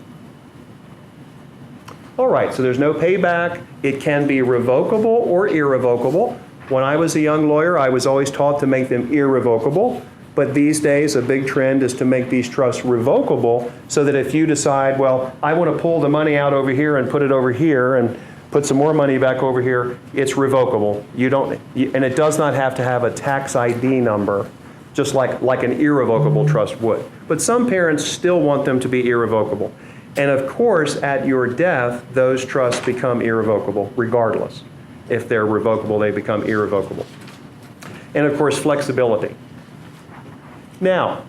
All right, so there's no payback. It can be revocable or irrevocable. When I was a young lawyer, I was always taught to make them irrevocable. But these days, a big trend is to make these trusts revocable so that if you decide, well, I want to pull the money out over here and put it over here and put some more money back over here, it's revocable. And it does not have to have a tax ID number, just like an irrevocable trust would. But some parents still want them to be irrevocable. And of course, at your death, those trusts become irrevocable regardless. If they're revocable, they become irrevocable. And of course, flexibility. Now,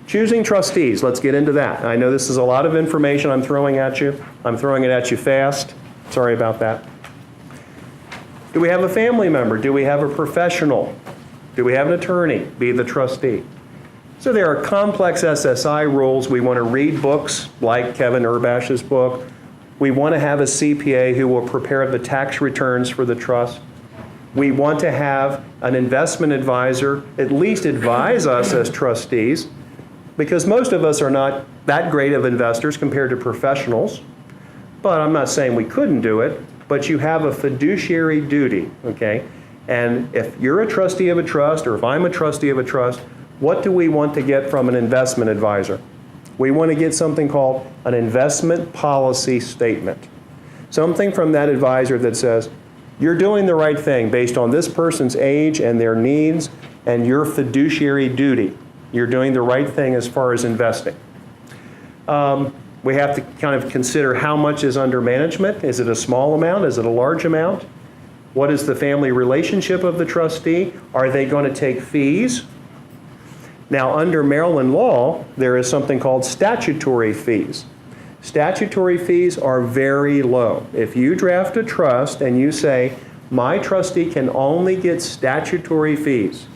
choosing trustees, let's get into that. I know this is a lot of information I'm throwing at you. I'm throwing it at you fast. Sorry about that. Do we have a family member? Do we have a professional? Do we have an attorney be the trustee? So there are complex SSI rules. We want to read books like Kevin Urbash's book. We want to have a CPA who will prepare the tax returns for the trust. We want to have an investment advisor at least advise us as trustees, because most of us are not that great of investors compared to professionals. But I'm not saying we couldn't do it, but you have a fiduciary duty, okay? And if you're a trustee of a trust, or if I'm a trustee of a trust, what do we want to get from an investment advisor? We want to get something called an investment policy statement. Something from that advisor that says, you're doing the right thing based on this person's age and their needs and your fiduciary duty. You're doing the right thing as far as investing. We have to kind of consider how much is under management. Is it a small amount? Is it a large amount? What is the family relationship of the trustee? Are they going to take fees? Now, under Maryland law, there is something called statutory fees. Statutory fees are very low. If you draft a trust and you say, my trustee can only get statutory fees,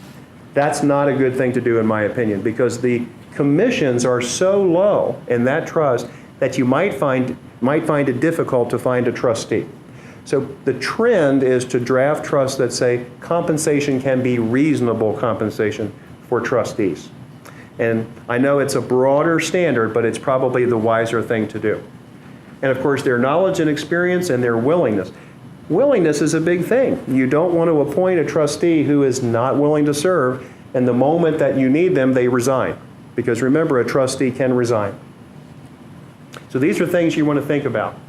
that's not a good thing to do in my opinion, because the commissions are so low in that trust that you might find it difficult to find a trustee. So the trend is to draft trusts that say compensation can be reasonable compensation for trustees. And I know it's a broader standard, but it's probably the wiser thing to do. And of course, their knowledge and experience and their willingness. Willingness is a big thing. You don't want to appoint a trustee who is not willing to serve, and the moment that you need them, they resign. Because remember, a trustee can resign. So these are things you want to think about.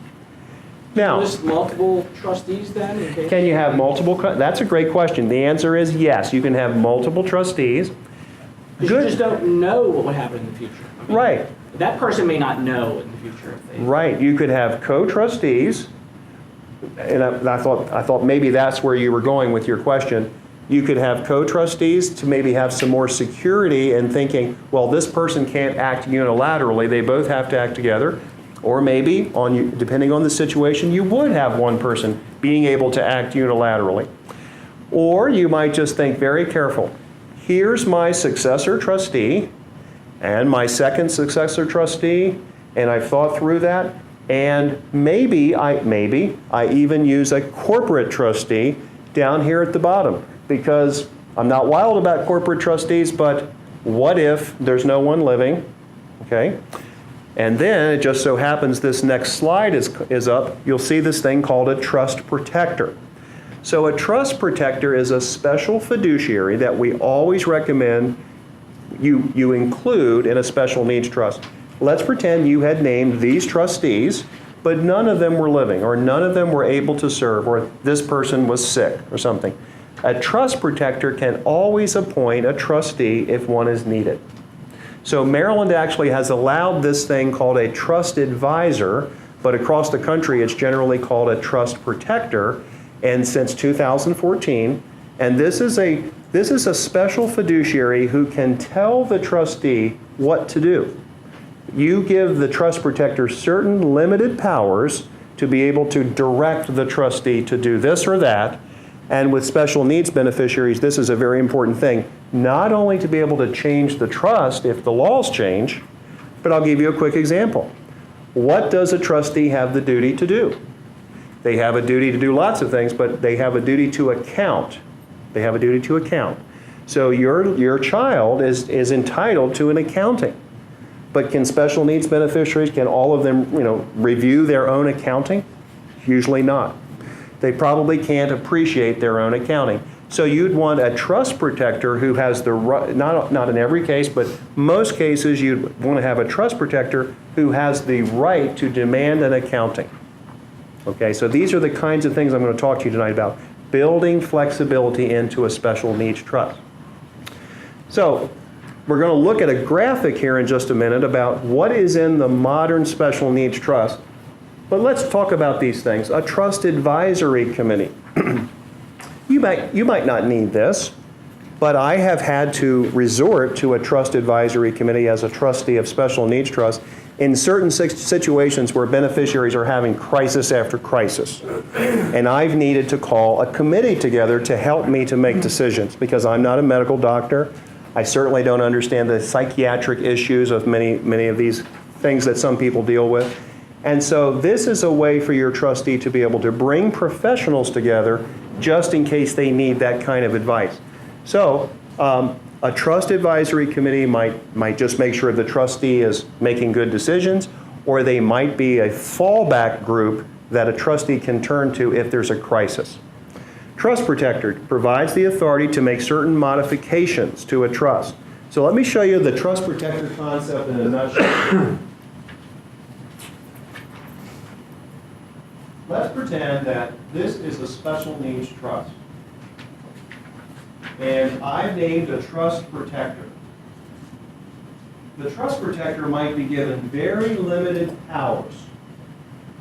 Now, List multiple trustees then? in case- can you have multiple? That's a great question. The answer is yes, you can have multiple trustees. Because you just don't know what would happen in the future. I mean, Right. That person may not know in the future if they. Right. You could have co-trustees, and I thought maybe that's where you were going with your question. You could have co-trustees to maybe have some more security in thinking, well, this person can't act unilaterally. They both have to act together. Or maybe, depending on the situation, you would have one person being able to act unilaterally. Or you might just think very careful. Here's my successor trustee and my second successor trustee, and I've thought through that, and maybe I even use a corporate trustee down here at the bottom, because I'm not wild about corporate trustees, but what if there's no one living, okay? And then it just so happens this next slide is up. You'll see this thing called a trust protector. So a trust protector is a special fiduciary that we always recommend you include in a special needs trust. Let's pretend you had named these trustees, but none of them were living, or none of them were able to serve, or this person was sick or something. A trust protector can always appoint a trustee if one is needed. So Maryland actually has allowed this thing called a trust advisor, but across the country it's generally called a trust protector. And since 2014, and this is a special fiduciary who can tell the trustee what to do. You give the trust protector certain limited powers to be able to direct the trustee to do this or that. And with special needs beneficiaries, this is a very important thing. Not only to be able to change the trust if the laws change, but I'll give you a quick example. What does a trustee have the duty to do? They have a duty to do lots of things, but they have a duty to account. They have a duty to account. So your child is entitled to an accounting. But can special needs beneficiaries, can all of them, review their own accounting? Usually not. They probably can't appreciate their own accounting. So you'd want a trust protector who has the right, not in every case, but most cases you'd want to have a trust protector who has the right to demand an accounting. Okay, so these are the kinds of things I'm going to talk to you tonight about. Building flexibility into a special needs trust. So we're going to look at a graphic here in just a minute about what is in the modern special needs trust. But let's talk about these things. A trust advisory committee. You might not need this, but I have had to resort to a trust advisory committee as a trustee of special needs trust in certain situations where beneficiaries are having crisis after crisis. And I've needed to call a committee together to help me to make decisions because I'm not a medical doctor. I certainly don't understand the psychiatric issues of many of these things that some people deal with. And so this is a way for your trustee to be able to bring professionals together just in case they need that kind of advice. So a trust advisory committee might just make sure the trustee is making good decisions, or they might be a fallback group that a trustee can turn to if there's a crisis. Trust protector provides the authority to make certain modifications to a trust. So let me show you the trust protector concept in a nutshell. Let's pretend that this is a special needs trust. And I've named a trust protector. The trust protector might be given very limited powers.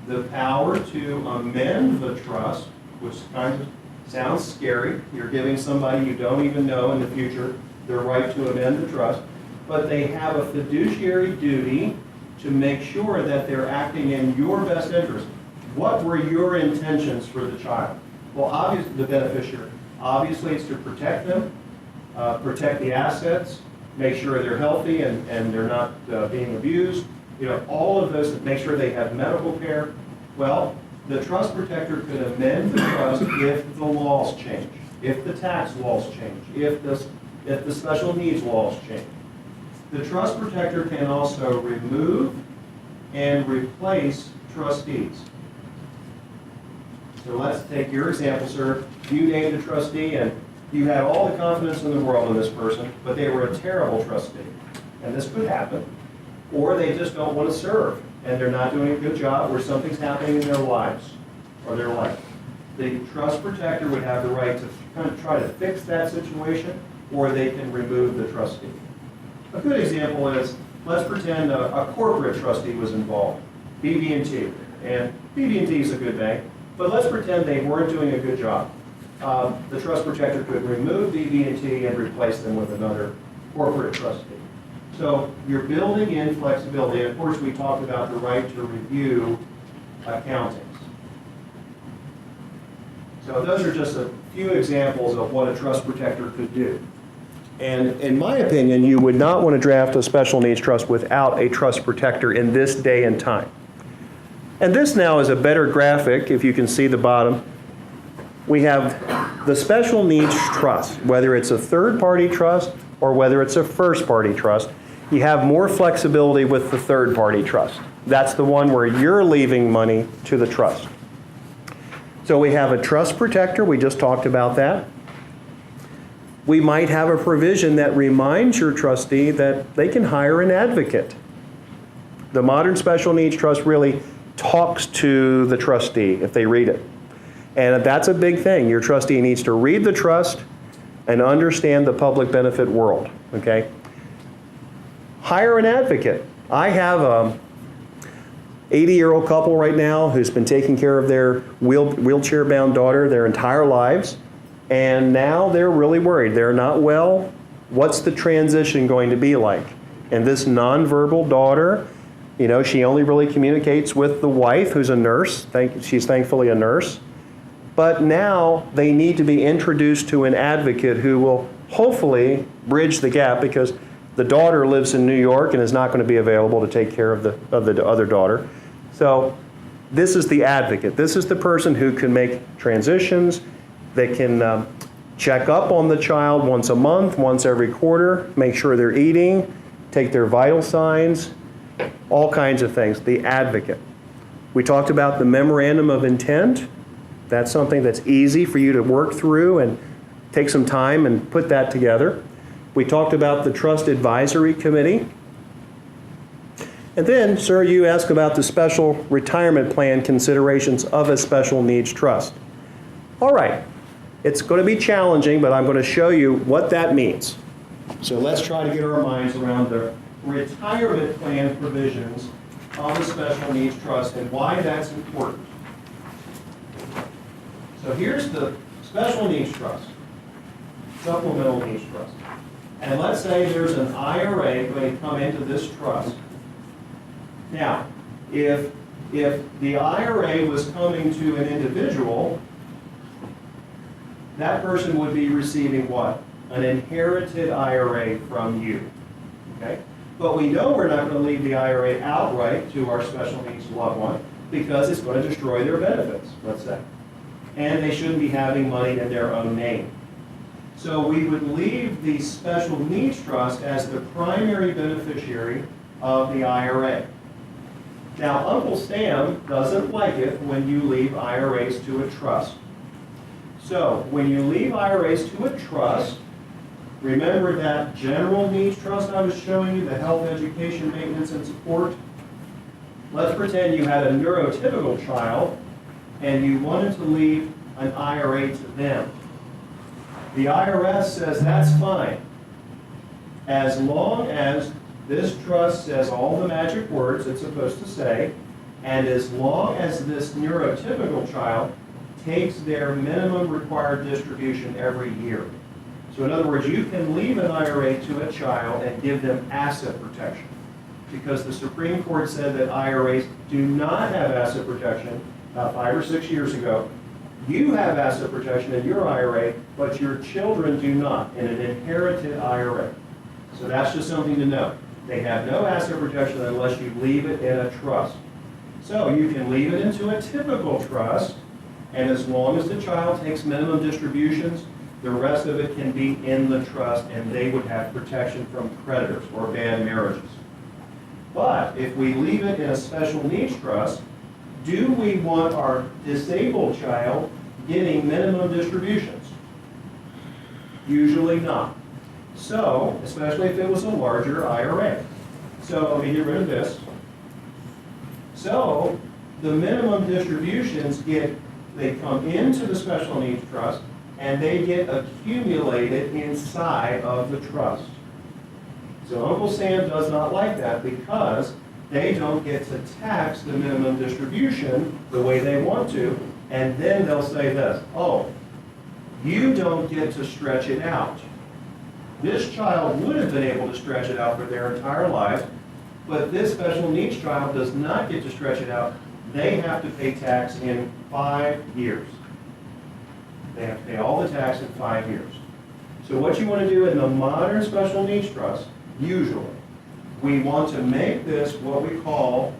The power to amend the trust, which kind of sounds scary. You're giving somebody you don't even know in the future the right to amend the trust. But they have a fiduciary duty to make sure that they're acting in your best interest. What were your intentions for the child? Well, obviously, the beneficiary. Obviously, it's to protect them, protect the assets, make sure they're healthy and they're not being abused. You know, all of those, make sure they have medical care. Well, the trust protector could amend the trust if the laws change, if the tax laws change, if the special needs laws change. The trust protector can also remove and replace trustees. So let's take your example, sir. You named a trustee and you had all the confidence in the world in this person, but they were a terrible trustee. And this could happen. Or they just don't want to serve and they're not doing a good job or something's happening in their lives or their life. The trust protector would have the right to kind of try to fix that situation, or they can remove the trustee. A good example is, let's pretend a corporate trustee was involved, BB&T. And BB&T is a good bank. But let's pretend they weren't doing a good job. The trust protector could remove BB&T and replace them with another corporate trustee. So you're building in flexibility. And of course, we talked about the right to review accountings. So those are just a few examples of what a trust protector could do. And in my opinion, you would not want to draft a special needs trust without a trust protector in this day and time. And this now is a better graphic, if you can see the bottom. We have the special needs trust, whether it's a third-party trust or whether it's a first-party trust. You have more flexibility with the third-party trust. That's the one where you're leaving money to the trust. So we have a trust protector. We just talked about that. We might have a provision that reminds your trustee that they can hire an advocate. The modern special needs trust really talks to the trustee if they read it. And that's a big thing. Your trustee needs to read the trust and understand the public benefit world, okay? Hire an advocate. I have a 80-year-old couple right now who's been taking care of their wheelchair-bound daughter their entire lives, and now they're really worried. They're not well. What's the transition going to be like? And this nonverbal daughter, you know, she only really communicates with the wife, who's a nurse. She's thankfully a nurse. But now they need to be introduced to an advocate who will hopefully bridge the gap, because the daughter lives in New York and is not going to be available to take care of the other daughter. So this is the advocate. This is the person who can make transitions. They can check up on the child once a month, once every quarter, make sure they're eating, take their vital signs, all kinds of things. The advocate. We talked about the memorandum of intent. That's something that's easy for you to work through and take some time and put that together. We talked about the Trust Advisory Committee. And then, sir, you asked about the special retirement plan considerations of a special needs trust. All right, it's going to be challenging, but I'm going to show you what that means. So let's try to get our minds around the retirement plan provisions of a special needs trust and why that's important. So here's the special needs trust, supplemental needs trust. And let's say there's an IRA going to come into this trust. Now, if the IRA was coming to an individual, that person would be receiving what? An inherited IRA from you, okay? But we know we're not going to leave the IRA outright to our special needs loved one because it's going to destroy their benefits, let's say. And they shouldn't be having money in their own name. So we would leave the special needs trust as the primary beneficiary of the IRA. Now, Uncle Sam doesn't like it when you leave IRAs to a trust. So when you leave IRAs to a trust, remember that general needs trust I was showing you, the health, education, maintenance, and support? Let's pretend you had a neurotypical child and you wanted to leave an IRA to them. The IRS says that's fine, as long as this trust says all the magic words it's supposed to say, and as long as this neurotypical child takes their minimum required distribution every year. So in other words, you can leave an IRA to a child and give them asset protection, because the Supreme Court said that IRAs do not have asset protection about 5 or 6 years ago. You have asset protection in your IRA, but your children do not in an inherited IRA. So that's just something to know. They have no asset protection unless you leave it in a trust. So you can leave it into a typical trust, and as long as the child takes minimum distributions, the rest of it can be in the trust, and they would have protection from creditors or bad marriages. But if we leave it in a special needs trust, do we want our disabled child getting minimum distributions? Usually not. So, especially if it was a larger IRA. So let me get rid of this. So the minimum distributions they come into the special needs trust and they get accumulated inside of the trust. So Uncle Sam does not like that because they don't get to tax the minimum distribution the way they want to, and then they'll say this, oh, you don't get to stretch it out. This child would have been able to stretch it out for their entire lives, but this special needs child does not get to stretch it out. They have to pay tax in 5 years. They have to pay all the tax in 5 years. So what you want to do in the modern special needs trust, usually, we want to make this what we call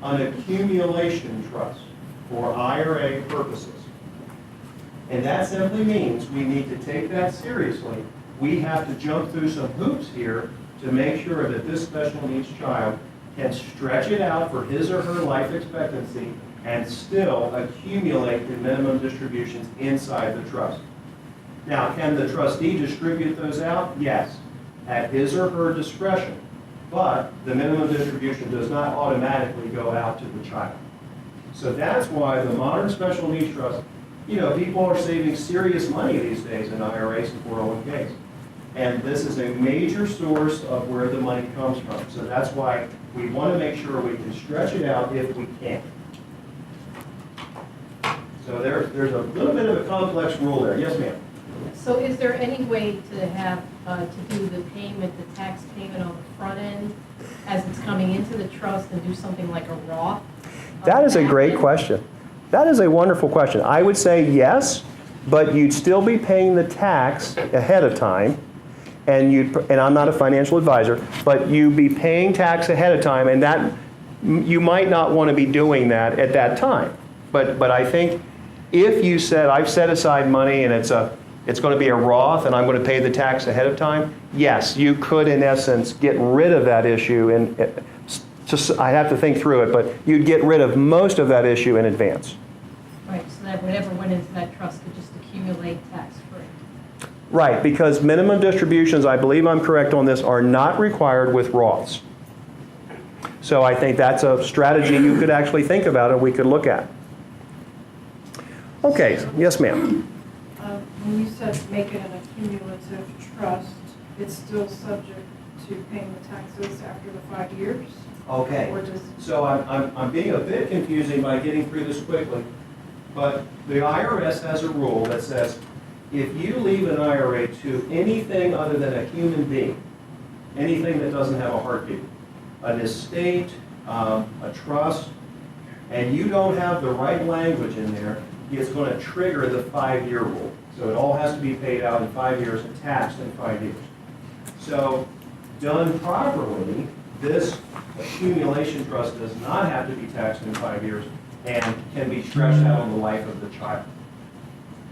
an accumulation trust for IRA purposes. And that simply means we need to take that seriously. We have to jump through some hoops here to make sure that this special needs child can stretch it out for his or her life expectancy and still accumulate the minimum distributions inside the trust. Now, can the trustee distribute those out? Yes, at his or her discretion. But the minimum distribution does not automatically go out to the child. So that's why the modern special needs trust, people are saving serious money these days in IRAs and 401ks. And this is a major source of where the money comes from. So that's why we want to make sure we can stretch it out if we can. So there's a little bit of a complex rule there. Yes, ma'am? So is there any way to have, to do the payment, the tax payment on the front end as it's coming into the trust and do something like a Roth? That is a great question. That is a wonderful question. I would say yes, but you'd still be paying the tax ahead of time. And I'm not a financial advisor, but you'd be paying tax ahead of time, and that you might not want to be doing that at that time. But I think if you said, I've set aside money and it's going to be a Roth and I'm going to pay the tax ahead of time, yes, you could in essence get rid of that issue. And I'd have to think through it, but you'd get rid of most of that issue in advance. Right, so so that whatever went into that trust could just accumulate tax-free. Right, because minimum distributions, I believe I'm correct on this, are not required with Roths. So I think that's a strategy you could actually think about and we could look at. Okay, yes ma'am. When you said make it an accumulative trust, it's still subject to paying the taxes after the 5 years? Okay, Or does, so I'm being a bit confusing by getting through this quickly, but the IRS has a rule that says if you leave an IRA to anything other than a human being, anything that doesn't have a heartbeat, an estate, a trust, and you don't have the right language in there, it's going to trigger the 5-year rule. So it all has to be paid out in 5 years and taxed in 5 years. So done properly, this accumulation trust does not have to be taxed in 5 years and can be stretched out on the life of the child.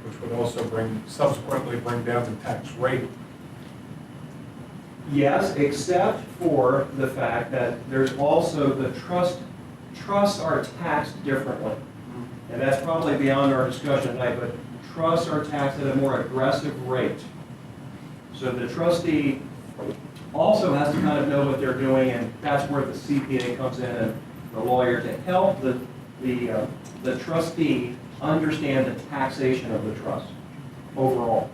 Which would also subsequently bring down the tax rate. Yes, except for the fact that there's also the trusts are taxed differently. And that's probably beyond our discussion tonight, but trusts are taxed at a more aggressive rate. So the trustee also has to kind of know what they're doing, and that's where the CPA comes in and the lawyer to help the trustee understand the taxation of the trust overall.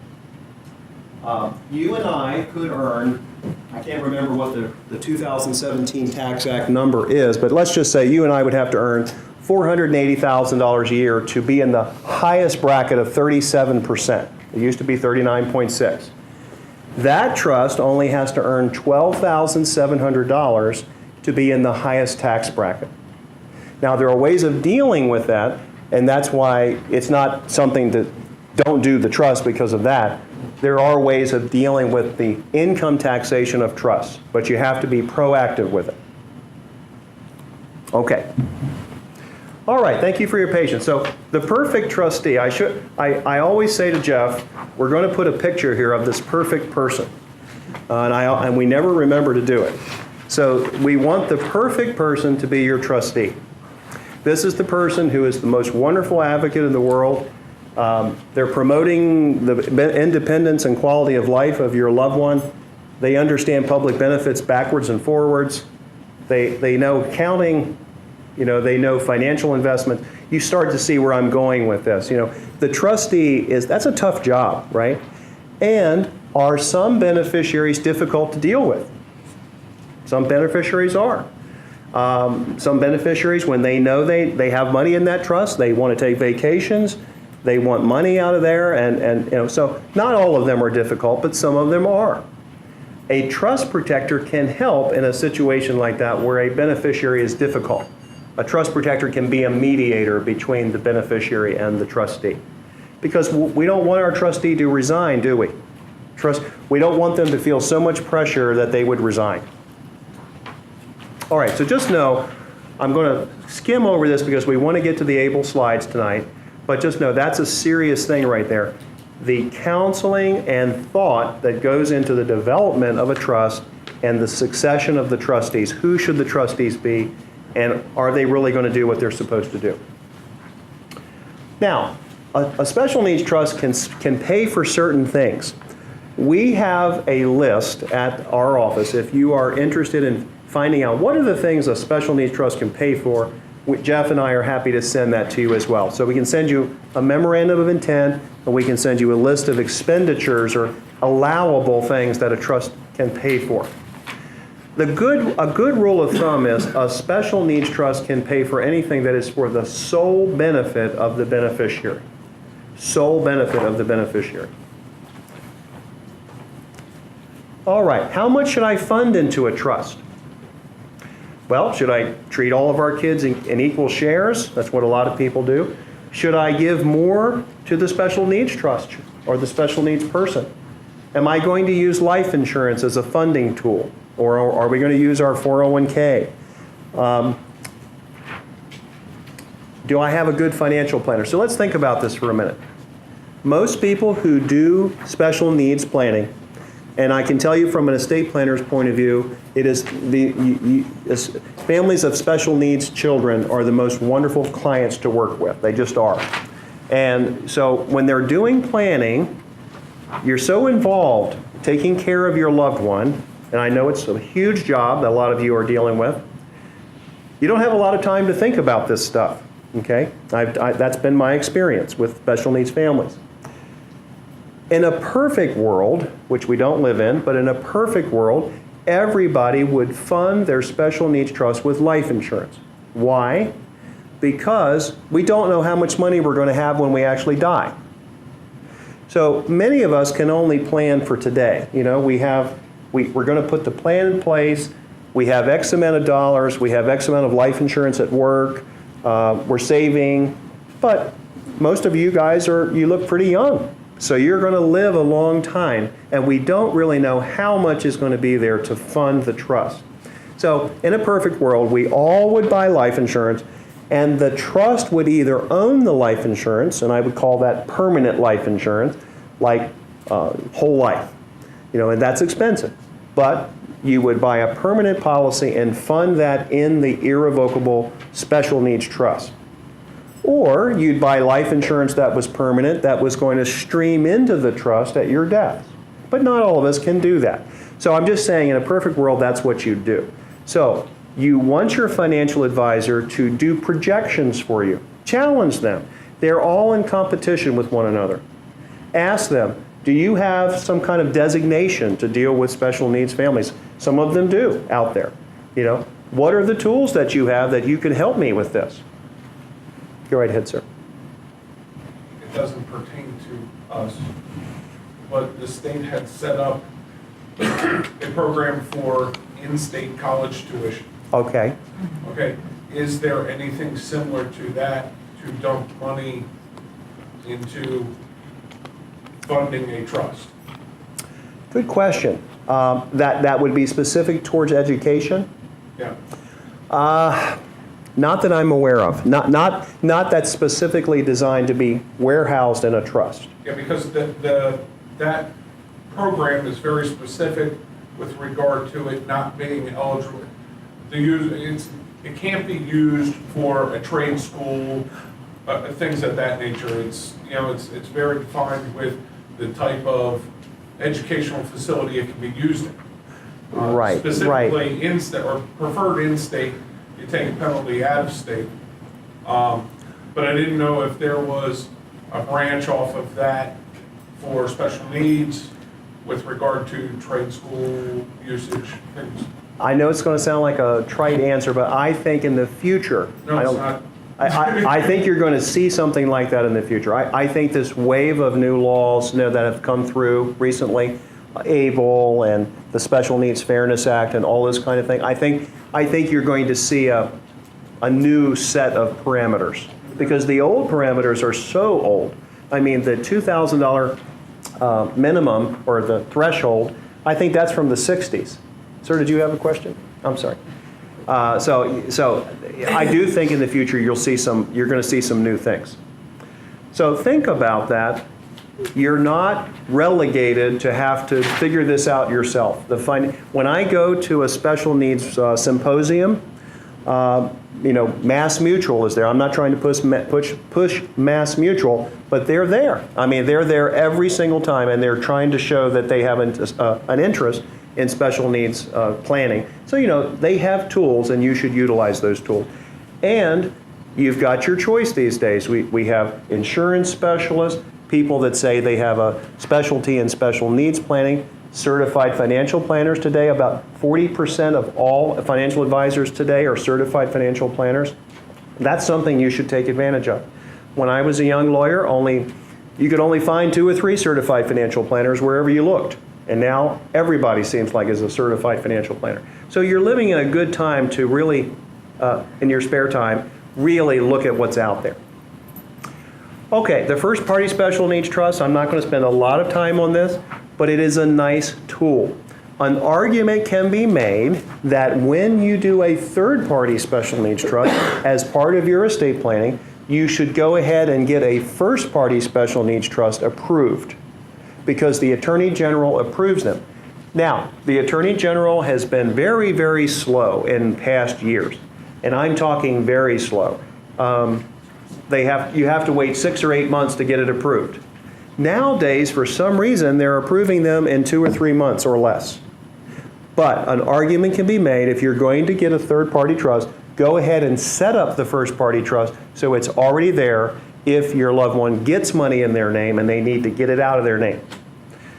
You and I could earn, I can't remember what the 2017 Tax Act number is, but let's just say you and I would have to earn $480,000 a year to be in the highest bracket of 37%. It used to be 39.6. That trust only has to earn $12,700 to be in the highest tax bracket. Now, there are ways of dealing with that, and that's why it's not something to don't do the trust because of that. There are ways of dealing with the income taxation of trusts, but you have to be proactive with it. Okay. All right, thank you for your patience. So the perfect trustee, I always say to Jeff, we're going to put a picture here of this perfect person. And we never remember to do it. So we want the perfect person to be your trustee. This is the person who is the most wonderful advocate in the world. They're promoting the independence and quality of life of your loved one. They understand public benefits backwards and forwards. They know accounting. You know, they know financial investment. You start to see where I'm going with this. You know, the trustee that's a tough job, right? And are some beneficiaries difficult to deal with? Some beneficiaries are. Some beneficiaries, when they know they have money in that trust, they want to take vacations, they want money out of there, and you know, so not all of them are difficult, but some of them are. A trust protector can help in a situation like that where a beneficiary is difficult. A trust protector can be a mediator between the beneficiary and the trustee. Because we don't want our trustee to resign, do we? We don't want them to feel so much pressure that they would resign. All right, so just know, I'm going to skim over this because we want to get to the ABLE slides tonight, but just know that's a serious thing right there. The counseling and thought that goes into the development of a trust and the succession of the trustees. Who should the trustees be? And are they really going to do what they're supposed to do? Now, a special needs trust can pay for certain things. We have a list at our office. If you are interested in finding out what are the things a special needs trust can pay for, Jeff and I are happy to send that to you as well. So we can send you a memorandum of intent, and we can send you a list of expenditures or allowable things that a trust can pay for. A good rule of thumb is a special needs trust can pay for anything that is for the sole benefit of the beneficiary. Sole benefit of the beneficiary. All right, how much should I fund into a trust? Well, should I treat all of our kids in equal shares? That's what a lot of people do. Should I give more to the special needs trust or the special needs person? Am I going to use life insurance as a funding tool? Or are we going to use our 401k? Do I have a good financial planner? So let's think about this for a minute. Most people who do special needs planning, and I can tell you from an estate planner's point of view, it is families of special needs children are the most wonderful clients to work with. They just are. And so when they're doing planning, you're so involved taking care of your loved one, and I know it's a huge job that a lot of you are dealing with, you don't have a lot of time to think about this stuff, okay? That's been my experience with special needs families. In a perfect world, which we don't live in, but in a perfect world, everybody would fund their special needs trust with life insurance. Why? Because we don't know how much money we're going to have when we actually die. So many of us can only plan for today. You know, we're going to put the plan in place. We have X amount of dollars. We have X amount of life insurance at work. We're saving. But most of you guys you look pretty young. So you're going to live a long time. And we don't really know how much is going to be there to fund the trust. So in a perfect world, we all would buy life insurance. And the trust would either own the life insurance, and I would call that permanent life insurance, like whole life. You know, and that's expensive. But you would buy a permanent policy and fund that in the irrevocable special needs trust. Or you'd buy life insurance that was permanent, that was going to stream into the trust at your death. But not all of us can do that. So I'm just saying, in a perfect world, that's what you'd do. So you want your financial advisor to do projections for you. Challenge them. They're all in competition with one another. Ask them, do you have some kind of designation to deal with special needs families? Some of them do out there. You know, what are the tools that you have that you can help me with this? Go right ahead, sir. It doesn't pertain to us, but the state had set up a program for in-state college tuition. Okay. Okay, is there anything similar to that to dump money into funding a trust? Good question. That would be specific towards education? Yeah. Not that I'm aware of. Not that's specifically designed to be warehoused in a trust. Yeah, because that program is very specific with regard to it not being eligible. It can't be used for a trade school, things of that nature. It's very defined with the type of educational facility it can be used in. Right. Specifically in-state or preferred in-state, you take a penalty out of state. But I didn't know if there was a branch off of that for special needs with regard to trade school usage things. I know it's going to sound like a trite answer, but I think in the future, No, it's not. I think you're going to see something like that in the future. I think this wave of new laws that have come through recently, ABLE and the Special Needs Fairness Act and all this kind of thing, I think you're going to see a new set of parameters, because the old parameters are so old. I mean, the $2,000 minimum or the threshold, I think that's from the 60s. Sir, did you have a question? I'm sorry. So I do think in the future you're going to see some new things. So think about that. You're not relegated to have to figure this out yourself. When I go to a special needs symposium, Mass Mutual is there. I'm not trying to push Mass Mutual, but they're there. I mean, they're there every single time, and they're trying to show that they have an interest in special needs planning. So, they have tools, and you should utilize those tools. And you've got your choice these days. We have insurance specialists, people that say they have a specialty in special needs planning, certified financial planners today. About 40% of all financial advisors today are certified financial planners. That's something you should take advantage of. When I was a young lawyer, you could only find 2 or 3 certified financial planners wherever you looked. And now everybody seems like is a certified financial planner. So you're living in a good time to really, in your spare time, really look at what's out there. Okay, the first party special needs trust, I'm not going to spend a lot of time on this, but it is a nice tool. An argument can be made that when you do a third party special needs trust as part of your estate planning, you should go ahead and get a first party special needs trust approved, because the Attorney General approves them. Now, the Attorney General has been very, very slow in past years, and I'm talking very slow. you have to wait 6 or 8 months to get it approved. Nowadays, for some reason, they're approving them in 2 or 3 months or less. But an argument can be made, if you're going to get a third-party trust, go ahead and set up the first-party trust so it's already there if your loved one gets money in their name and they need to get it out of their name.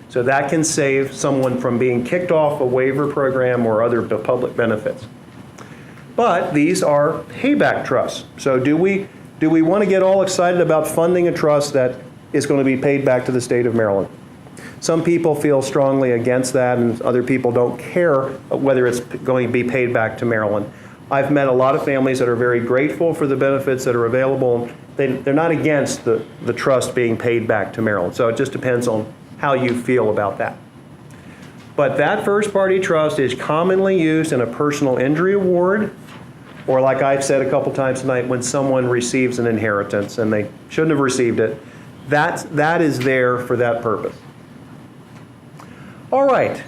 So that can save someone from being kicked off a waiver program or other public benefits. But these are payback trusts. So do we want to get all excited about funding a trust that is going to be paid back to the state of Maryland? Some people feel strongly against that, and other people don't care whether it's going to be paid back to Maryland. I've met a lot of families that are very grateful for the benefits that are available. They're not against the trust being paid back to Maryland. So it just depends on how you feel about that. But that first-party trust is commonly used in a personal injury award, or like I've said a couple times tonight, when someone receives an inheritance and they shouldn't have received it. That is there for that purpose. All right.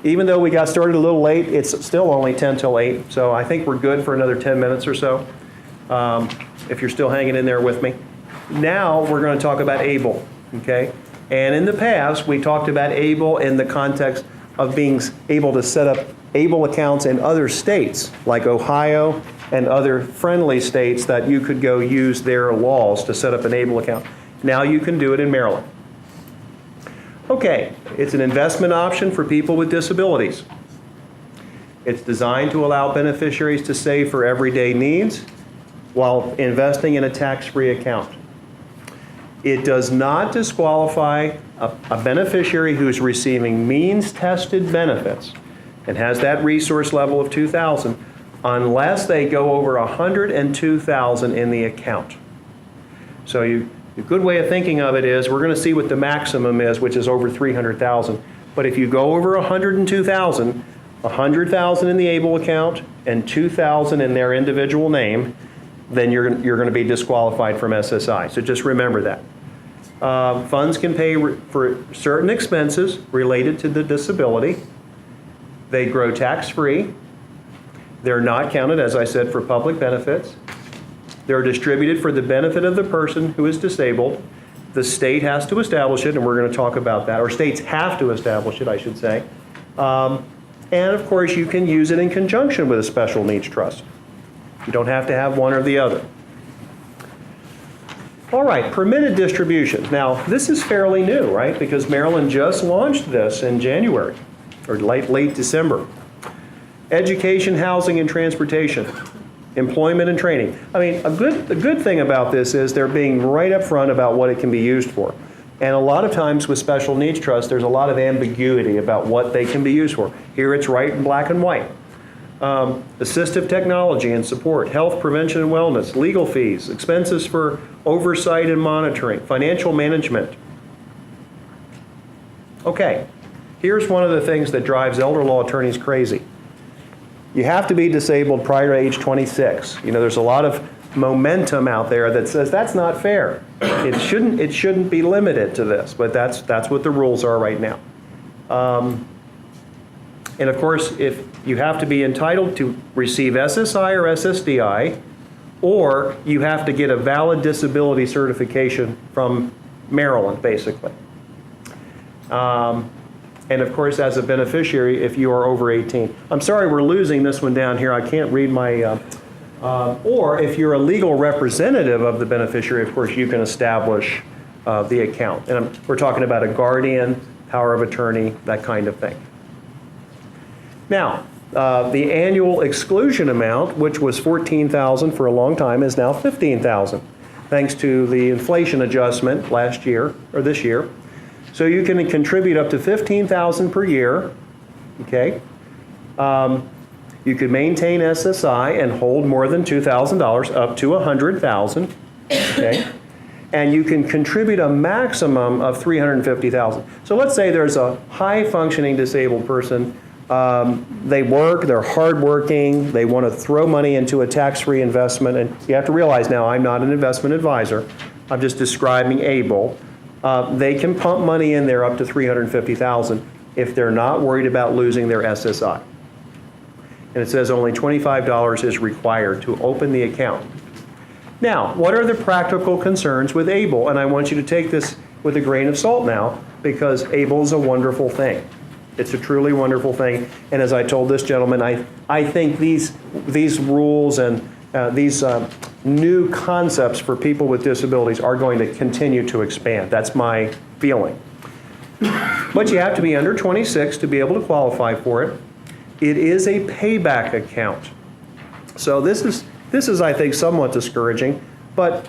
Even though we got started a little late, it's still only 10 till 8, so I think we're good for another 10 minutes or so, if you're still hanging in there with me. Now we're going to talk about ABLE, okay? And in the past, we talked about ABLE in the context of being able to set up ABLE accounts in other states, like Ohio and other friendly states that you could go use their laws to set up an ABLE account. Now you can do it in Maryland. Okay, it's an investment option for people with disabilities. It's designed to allow beneficiaries to save for everyday needs while investing in a tax-free account. It does not disqualify a beneficiary who's receiving means-tested benefits and has that resource level of $2,000 unless they go over $102,000 in the account. So a good way of thinking of it is, we're going to see what the maximum is, which is over $300,000. But if you go over $102,000, $100,000 in the ABLE account and $2,000 in their individual name, then you're going to be disqualified from SSI. So just remember that. Funds can pay for certain expenses related to the disability. They grow tax-free. They're not counted, as I said, for public benefits. They're distributed for the benefit of the person who is disabled. The state has to establish it, and we're going to talk about that. Or states have to establish it, I should say. And of course, you can use it in conjunction with a special needs trust. You don't have to have one or the other. All right, permitted distributions. Now, this is fairly new, right? Because Maryland just launched this in January, or late December. Education, housing, and transportation. Employment and training. I mean, a good thing about this is they're being right up front about what it can be used for. And a lot of times with special needs trusts, there's a lot of ambiguity about what they can be used for. Here it's right in black and white. Assistive technology and support, health, prevention, and wellness, legal fees, expenses for oversight and monitoring, financial management. Okay, here's one of the things that drives elder law attorneys crazy. You have to be disabled prior to age 26. You know, there's a lot of momentum out there that says that's not fair. It shouldn't be limited to this, but that's what the rules are right now. And of course, if you have to be entitled to receive SSI or SSDI, or you have to get a valid disability certification from Maryland, basically. And of course, as a beneficiary, if you are over 18. I'm sorry, we're losing this one down here. I can't read my, or if you're a legal representative of the beneficiary, of course, you can establish the account. And we're talking about a guardian, power of attorney, that kind of thing. Now, the annual exclusion amount, which was $14,000 for a long time, is now $15,000, thanks to the inflation adjustment last year, or this year. So you can contribute up to $15,000 per year, okay? You could maintain SSI and hold more than $2,000, up to $100,000, okay? And you can contribute a maximum of $350,000. So let's say there's a high-functioning disabled person. They work, they're hardworking, they want to throw money into a tax-free investment. And you have to realize now, I'm not an investment advisor. I'm just describing ABLE. They can pump money in there up to $350,000 if they're not worried about losing their SSI. And it says only $25 is required to open the account. Now, what are the practical concerns with ABLE? And I want you to take this with a grain of salt now, because ABLE is a wonderful thing. It's a truly wonderful thing. And as I told this gentleman, I think these rules and these new concepts for people with disabilities are going to continue to expand. That's my feeling. But you have to be under 26 to be able to qualify for it. It is a payback account. So this is, I think, somewhat discouraging, but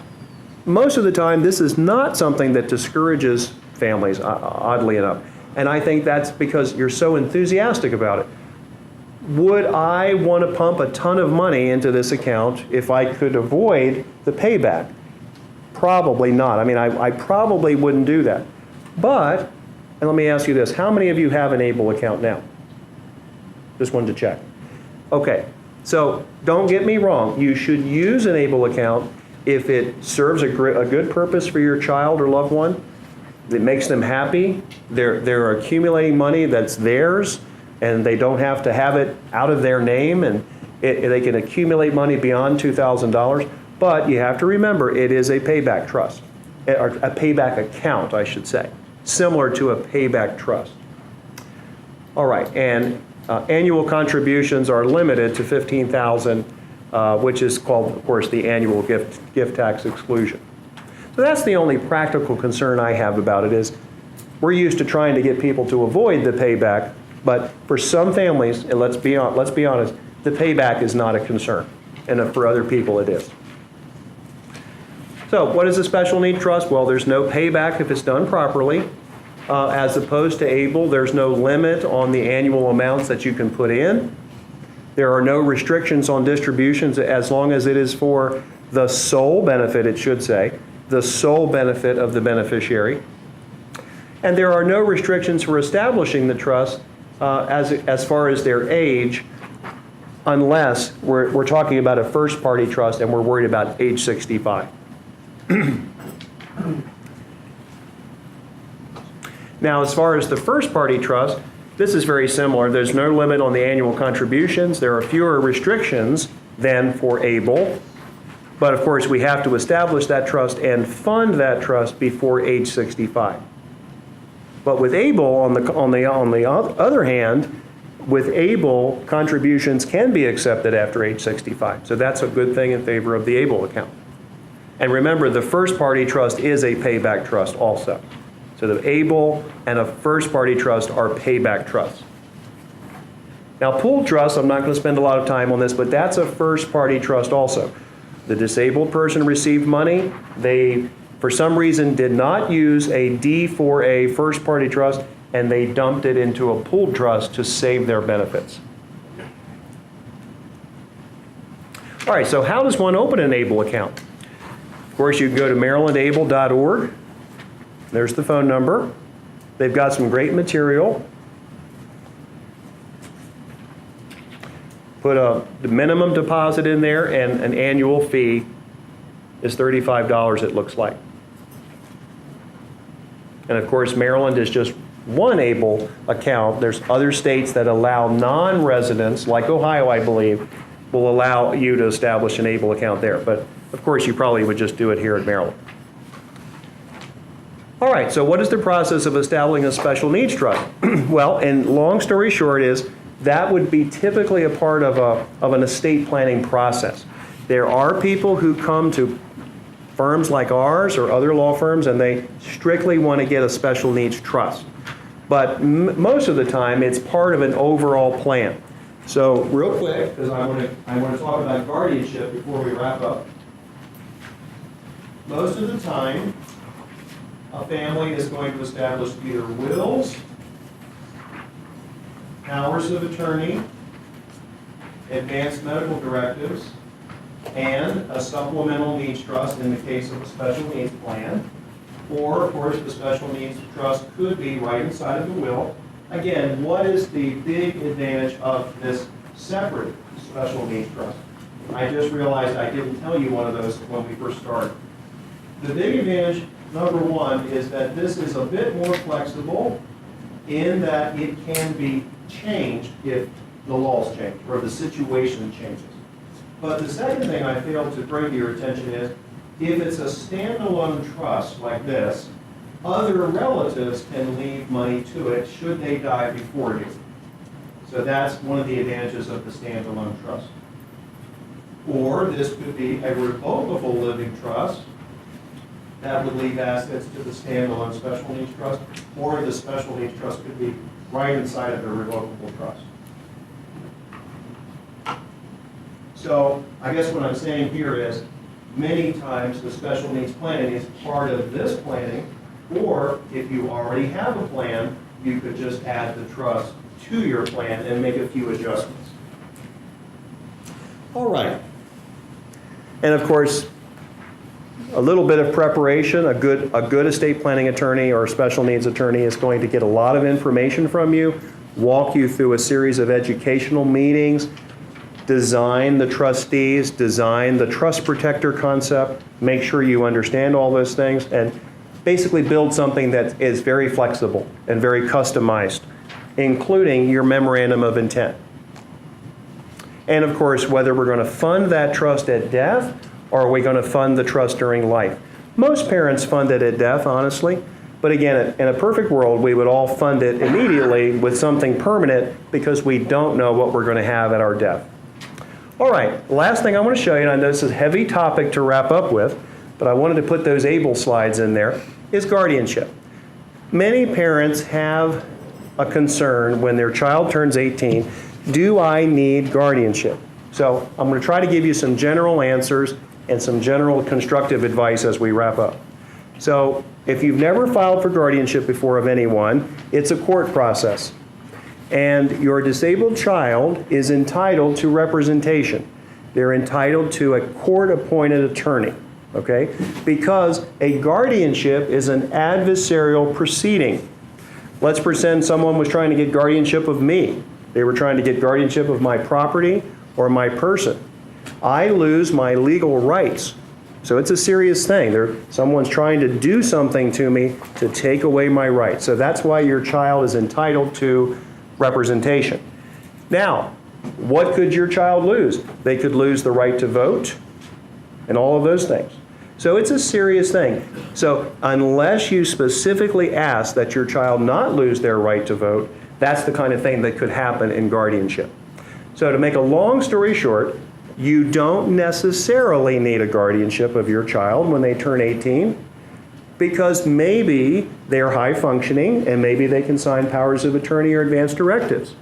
most of the time this is not something that discourages families, oddly enough. And I think that's because you're so enthusiastic about it. Would I want to pump a ton of money into this account if I could avoid the payback? Probably not. I mean, I probably wouldn't do that. But, and let me ask you this, how many of you have an ABLE account now? Just wanted to check. Okay, so don't get me wrong. You should use an ABLE account if it serves a good purpose for your child or loved one. It makes them happy. They're accumulating money that's theirs, and they don't have to have it out of their name, and they can accumulate money beyond $2,000. But you have to remember, it is a payback trust, or a payback account, I should say, similar to a payback trust. All right, and annual contributions are limited to $15,000, which is called, of course, the annual gift tax exclusion. So that's the only practical concern I have about it, is we're used to trying to get people to avoid the payback, but for some families, and let's be honest, the payback is not a concern, and for other people it is. So what is a special need trust? Well, there's no payback if it's done properly. As opposed to ABLE, there's no limit on the annual amounts that you can put in. There are no restrictions on distributions as long as it is for the sole benefit, it should say, the sole benefit of the beneficiary. And there are no restrictions for establishing the trust as far as their age, unless we're talking about a first-party trust and we're worried about age 65. Now, as far as the first-party trust, this is very similar. There's no limit on the annual contributions. There are fewer restrictions than for ABLE. But of course, we have to establish that trust and fund that trust before age 65. But with ABLE, on the other hand, with ABLE, contributions can be accepted after age 65. So that's a good thing in favor of the ABLE account. And remember, the first-party trust is a payback trust also. So the ABLE and a first-party trust are payback trusts. Now, pooled trust, I'm not going to spend a lot of time on this, but that's a first-party trust also. The disabled person received money. They, for some reason, did not use a D4A first-party trust, and they dumped it into a pooled trust to save their benefits. All right, so how does one open an ABLE account? Of course, you can go to marylandable.org. There's the phone number. They've got some great material. Put the minimum deposit in there, and an annual fee is $35, it looks like. And of course, Maryland is just one ABLE account. There's other states that allow non-residents, like Ohio, I believe, will allow you to establish an ABLE account there. But of course, you probably would just do it here in Maryland. All right, so what is the process of establishing a special needs trust? Well, and long story short is, that would be typically a part of an estate planning process. There are people who come to firms like ours or other law firms, and they strictly want to get a special needs trust. But most of the time, it's part of an overall plan. So real quick, because I want to talk about guardianship before we wrap up. Most of the time, a family is going to establish either wills, powers of attorney, advanced medical directives, and a supplemental needs trust in the case of a special needs plan. Or, of course, the special needs trust could be right inside of the will. Again, what is the big advantage of this separate special needs trust? I just realized I didn't tell you one of those when we first started. The big advantage, number one, is that this is a bit more flexible in that it can be changed if the laws change or the situation changes. But the second thing I failed to bring to your attention is, if it's a standalone trust like this, other relatives can leave money to it should they die before you. So that's one of the advantages of the standalone trust. Or this could be a revocable living trust that would leave assets to the standalone special needs trust, or the special needs trust could be right inside of the revocable trust. So I guess what I'm saying here is, many times the special needs planning is part of this planning, or if you already have a plan, you could just add the trust to your plan and make a few adjustments. All right. And of course, a little bit of preparation, a good estate planning attorney or special needs attorney is going to get a lot of information from you, walk you through a series of educational meetings, design the trustees, design the trust protector concept, make sure you understand all those things, and basically build something that is very flexible and very customized, including your memorandum of intent. And of course, whether we're going to fund that trust at death or are we going to fund the trust during life. Most parents fund it at death, honestly. But again, in a perfect world, we would all fund it immediately with something permanent because we don't know what we're going to have at our death. All right, last thing I want to show you, and I know this is a heavy topic to wrap up with, but I wanted to put those ABLE slides in there, is guardianship. Many parents have a concern when their child turns 18, do I need guardianship? So I'm going to try to give you some general answers and some general constructive advice as we wrap up. So if you've never filed for guardianship before of anyone, it's a court process. And your disabled child is entitled to representation. They're entitled to a court-appointed attorney, okay? Because a guardianship is an adversarial proceeding. Let's pretend someone was trying to get guardianship of me. They were trying to get guardianship of my property or my person. I lose my legal rights. So it's a serious thing. Someone's trying to do something to me to take away my rights. So that's why your child is entitled to representation. Now, what could your child lose? They could lose the right to vote and all of those things. So it's a serious thing. So unless you specifically ask that your child not lose their right to vote, that's the kind of thing that could happen in guardianship. So to make a long story short, you don't necessarily need a guardianship of your child when they turn 18, because maybe they're high functioning and maybe they can sign powers of attorney or advance directives.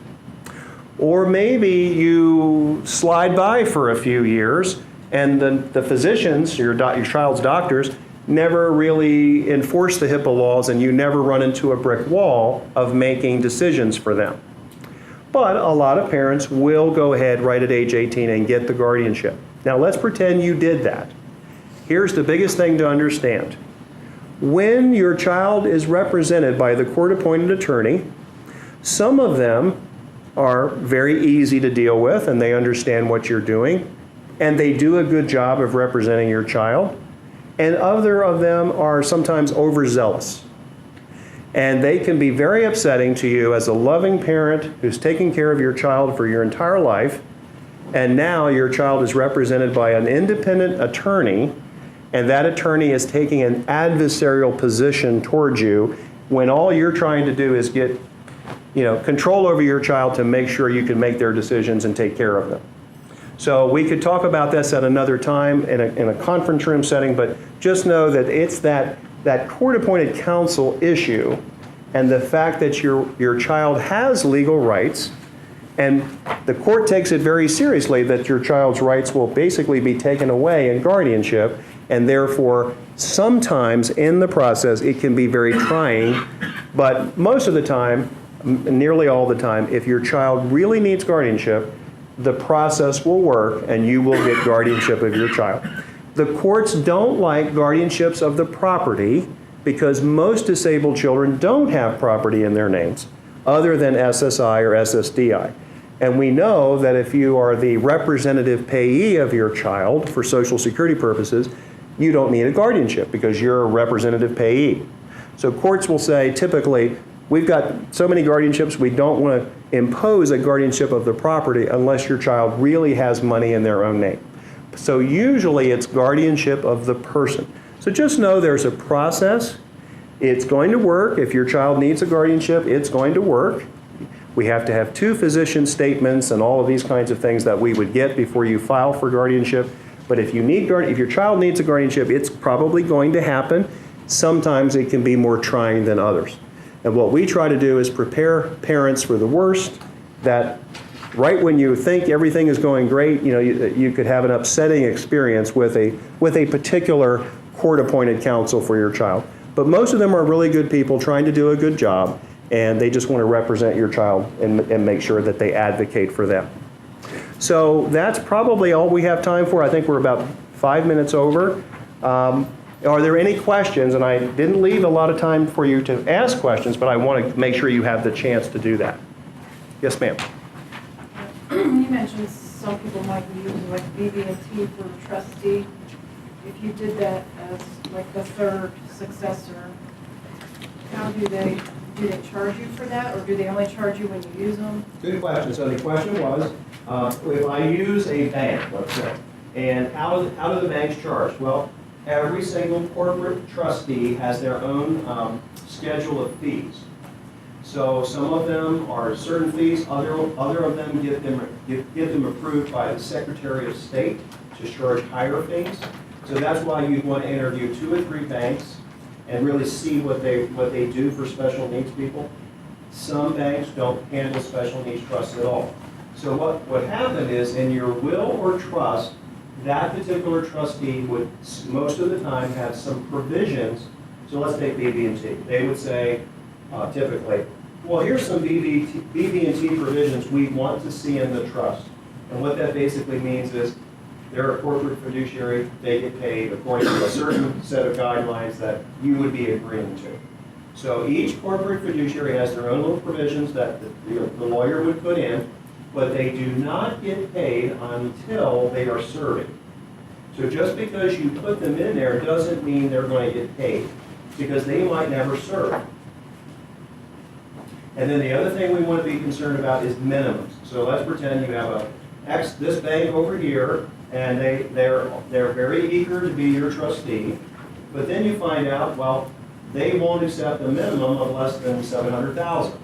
Or maybe you slide by for a few years and the physicians, your child's doctors, never really enforce the HIPAA laws and you never run into a brick wall of making decisions for them. But a lot of parents will go ahead right at age 18 and get the guardianship. Now let's pretend you did that. Here's the biggest thing to understand. When your child is represented by the court-appointed attorney, some of them are very easy to deal with and they understand what you're doing and they do a good job of representing your child. And other of them are sometimes overzealous. And they can be very upsetting to you as a loving parent who's taking care of your child for your entire life, and now your child is represented by an independent attorney, and that attorney is taking an adversarial position towards you when all you're trying to do is get, control over your child to make sure you can make their decisions and take care of them. So we could talk about this at another time in a conference room setting, but just know that it's that court-appointed counsel issue and the fact that your child has legal rights, and the court takes it very seriously that your child's rights will basically be taken away in guardianship, and therefore sometimes in the process it can be very trying, but most of the time, nearly all the time, if your child really needs guardianship, the process will work and you will get guardianship of your child. The courts don't like guardianships of the property because most disabled children don't have property in their names other than SSI or SSDI. And we know that if you are the representative payee of your child for Social Security purposes, you don't need a guardianship because you're a representative payee. So courts will say typically, we've got so many guardianships, we don't want to impose a guardianship of the property unless your child really has money in their own name. So usually it's guardianship of the person. So just know there's a process. It's going to work. If your child needs a guardianship, it's going to work. We have to have 2 physician statements and all of these kinds of things that we would get before you file for guardianship. But if your child needs a guardianship, it's probably going to happen. Sometimes it can be more trying than others. And what we try to do is prepare parents for the worst, that right when you think everything is going great, you could have an upsetting experience with a particular court-appointed counsel for your child. But most of them are really good people trying to do a good job, and they just want to represent your child and make sure that they advocate for them. So that's probably all we have time for. I think we're about 5 minutes over. Are there any questions? And I didn't leave a lot of time for you to ask questions, but I want to make sure you have the chance to do that. Yes, ma'am. You mentioned some people might use like BB&T for trustee. If you did that as like the third successor, how do they charge you for that, or do they only charge you when you use them? Good question. So the question was, if I use a bank, let's say, and how do the banks charge? Well, every single corporate trustee has their own schedule of fees. So some of them are certain fees, other of them get them approved by the Secretary of State to charge higher fees. So that's why you'd want to interview 2 or 3 banks and really see what they do for special needs people. Some banks don't handle special needs trusts at all. So what happened is, in your will or trust, that particular trustee would most of the time have some provisions. So let's take BB&T. They would say, typically, well, here's some BB&T provisions we want to see in the trust. And what that basically means is they're a corporate fiduciary. They get paid according to a certain set of guidelines that you would be agreeing to. So each corporate fiduciary has their own little provisions that the lawyer would put in, but they do not get paid until they are serving. So just because you put them in there doesn't mean they're going to get paid, because they might never serve. And then the other thing we want to be concerned about is minimums. So let's pretend you have this bank over here, and they're very eager to be your trustee, but then you find out, well, they won't accept a minimum of less than $700,000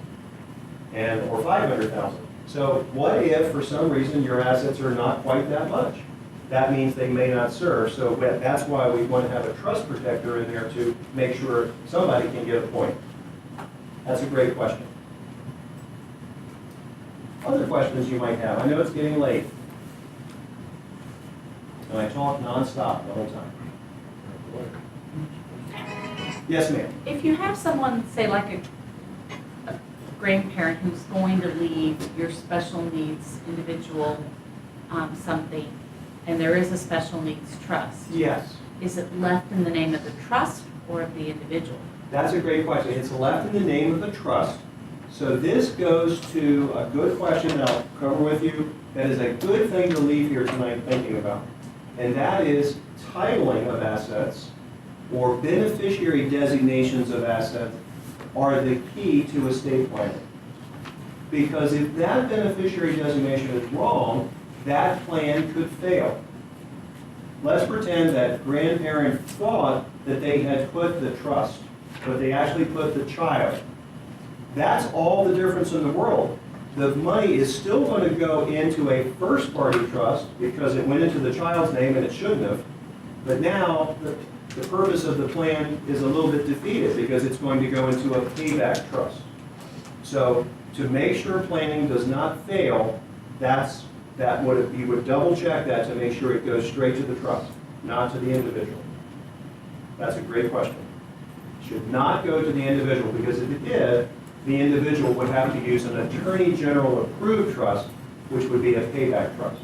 or $500,000. So what if, for some reason, your assets are not quite that much? That means they may not serve. So that's why we want to have a trust protector in there to make sure somebody can get appointed. That's a great question. Other questions you might have? I know it's getting late. And I talk nonstop the whole time. Yes, ma'am. If you have someone, say like a grandparent who's going to leave your special needs individual something, and there is a special needs trust. Yes. Is it left in the name of the trust or of the individual? That's a great question. It's left in the name of the trust. So this goes to a good question that I'll cover with you that is a good thing to leave here tonight thinking about. And that is titling of assets or beneficiary designations of assets are the key to estate planning. Because if that beneficiary designation is wrong, that plan could fail. Let's pretend that grandparent thought that they had put the trust, but they actually put the child. That's all the difference in the world. The money is still going to go into a first-party trust because it went into the child's name and it shouldn't have. But now the purpose of the plan is a little bit defeated because it's going to go into a payback trust. So to make sure planning does not fail, you would double check that to make sure it goes straight to the trust, not to the individual. That's a great question. It should not go to the individual, because if it did, the individual would have to use an Attorney General approved trust, which would be a payback trust.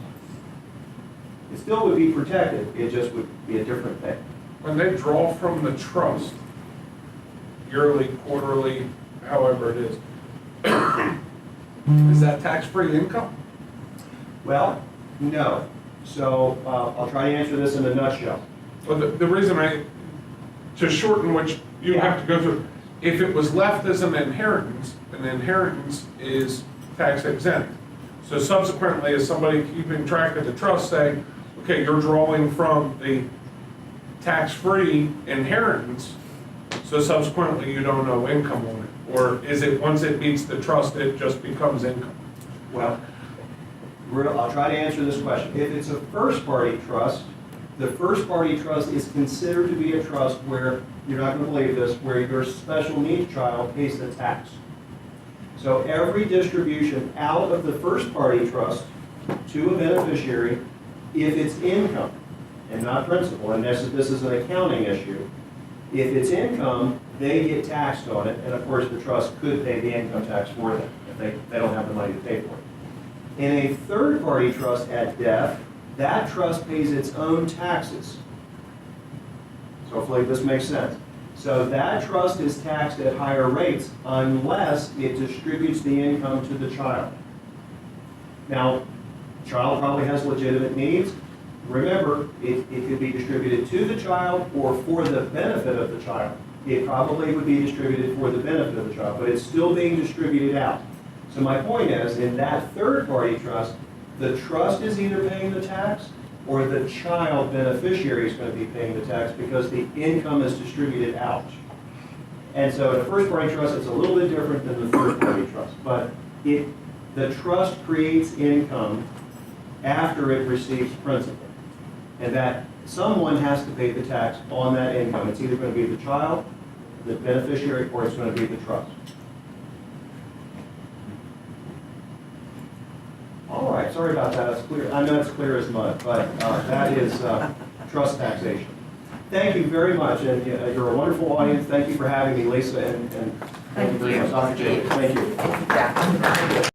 It still would be protected, it just would be a different thing. When they draw from the trust, yearly, quarterly, however it is that tax-free income? Well, no. So I'll try to answer this in a nutshell. Well, the reason to shorten which you have to go through, If it was left as an inheritance is tax exempt. So subsequently, as somebody keeping track of the trust say, okay, you're drawing from the tax-free inheritance, so subsequently you don't owe income on it? Or is it, once it meets the trust, it just becomes income? Well, I'll try to answer this question. If it's a first-party trust, the first-party trust is considered to be a trust where, you're not going to believe this, where your special needs child pays the tax. So every distribution out of the first-party trust to a beneficiary, if it's income and not principal, and this is an accounting issue, if it's income, they get taxed on it, and of course the trust could pay the income tax for them if they don't have the money to pay for it. In a third-party trust at death, that trust pays its own taxes. So hopefully this makes sense. So that trust is taxed at higher rates unless it distributes the income to the child. Now, the child probably has legitimate needs. Remember, it could be distributed to the child or for the benefit of the child. It probably would be distributed for the benefit of the child, but it's still being distributed out. So my point is, in that third-party trust, the trust is either paying the tax or the child beneficiary is going to be paying the tax because the income is distributed out. And so in a first-party trust, it's a little bit different than the third-party trust. But the trust creates income after it receives principal. And that someone has to pay the tax on that income. It's either going to be the child, the beneficiary, or it's going to be the trust. All right, sorry about that. It's clear. I know it's clear as mud, but that is trust taxation. Thank you very much, and you're a wonderful audience. Thank you for having me, Lisa, and thank you very much, Dr. Jacobs. Thank you. Yeah.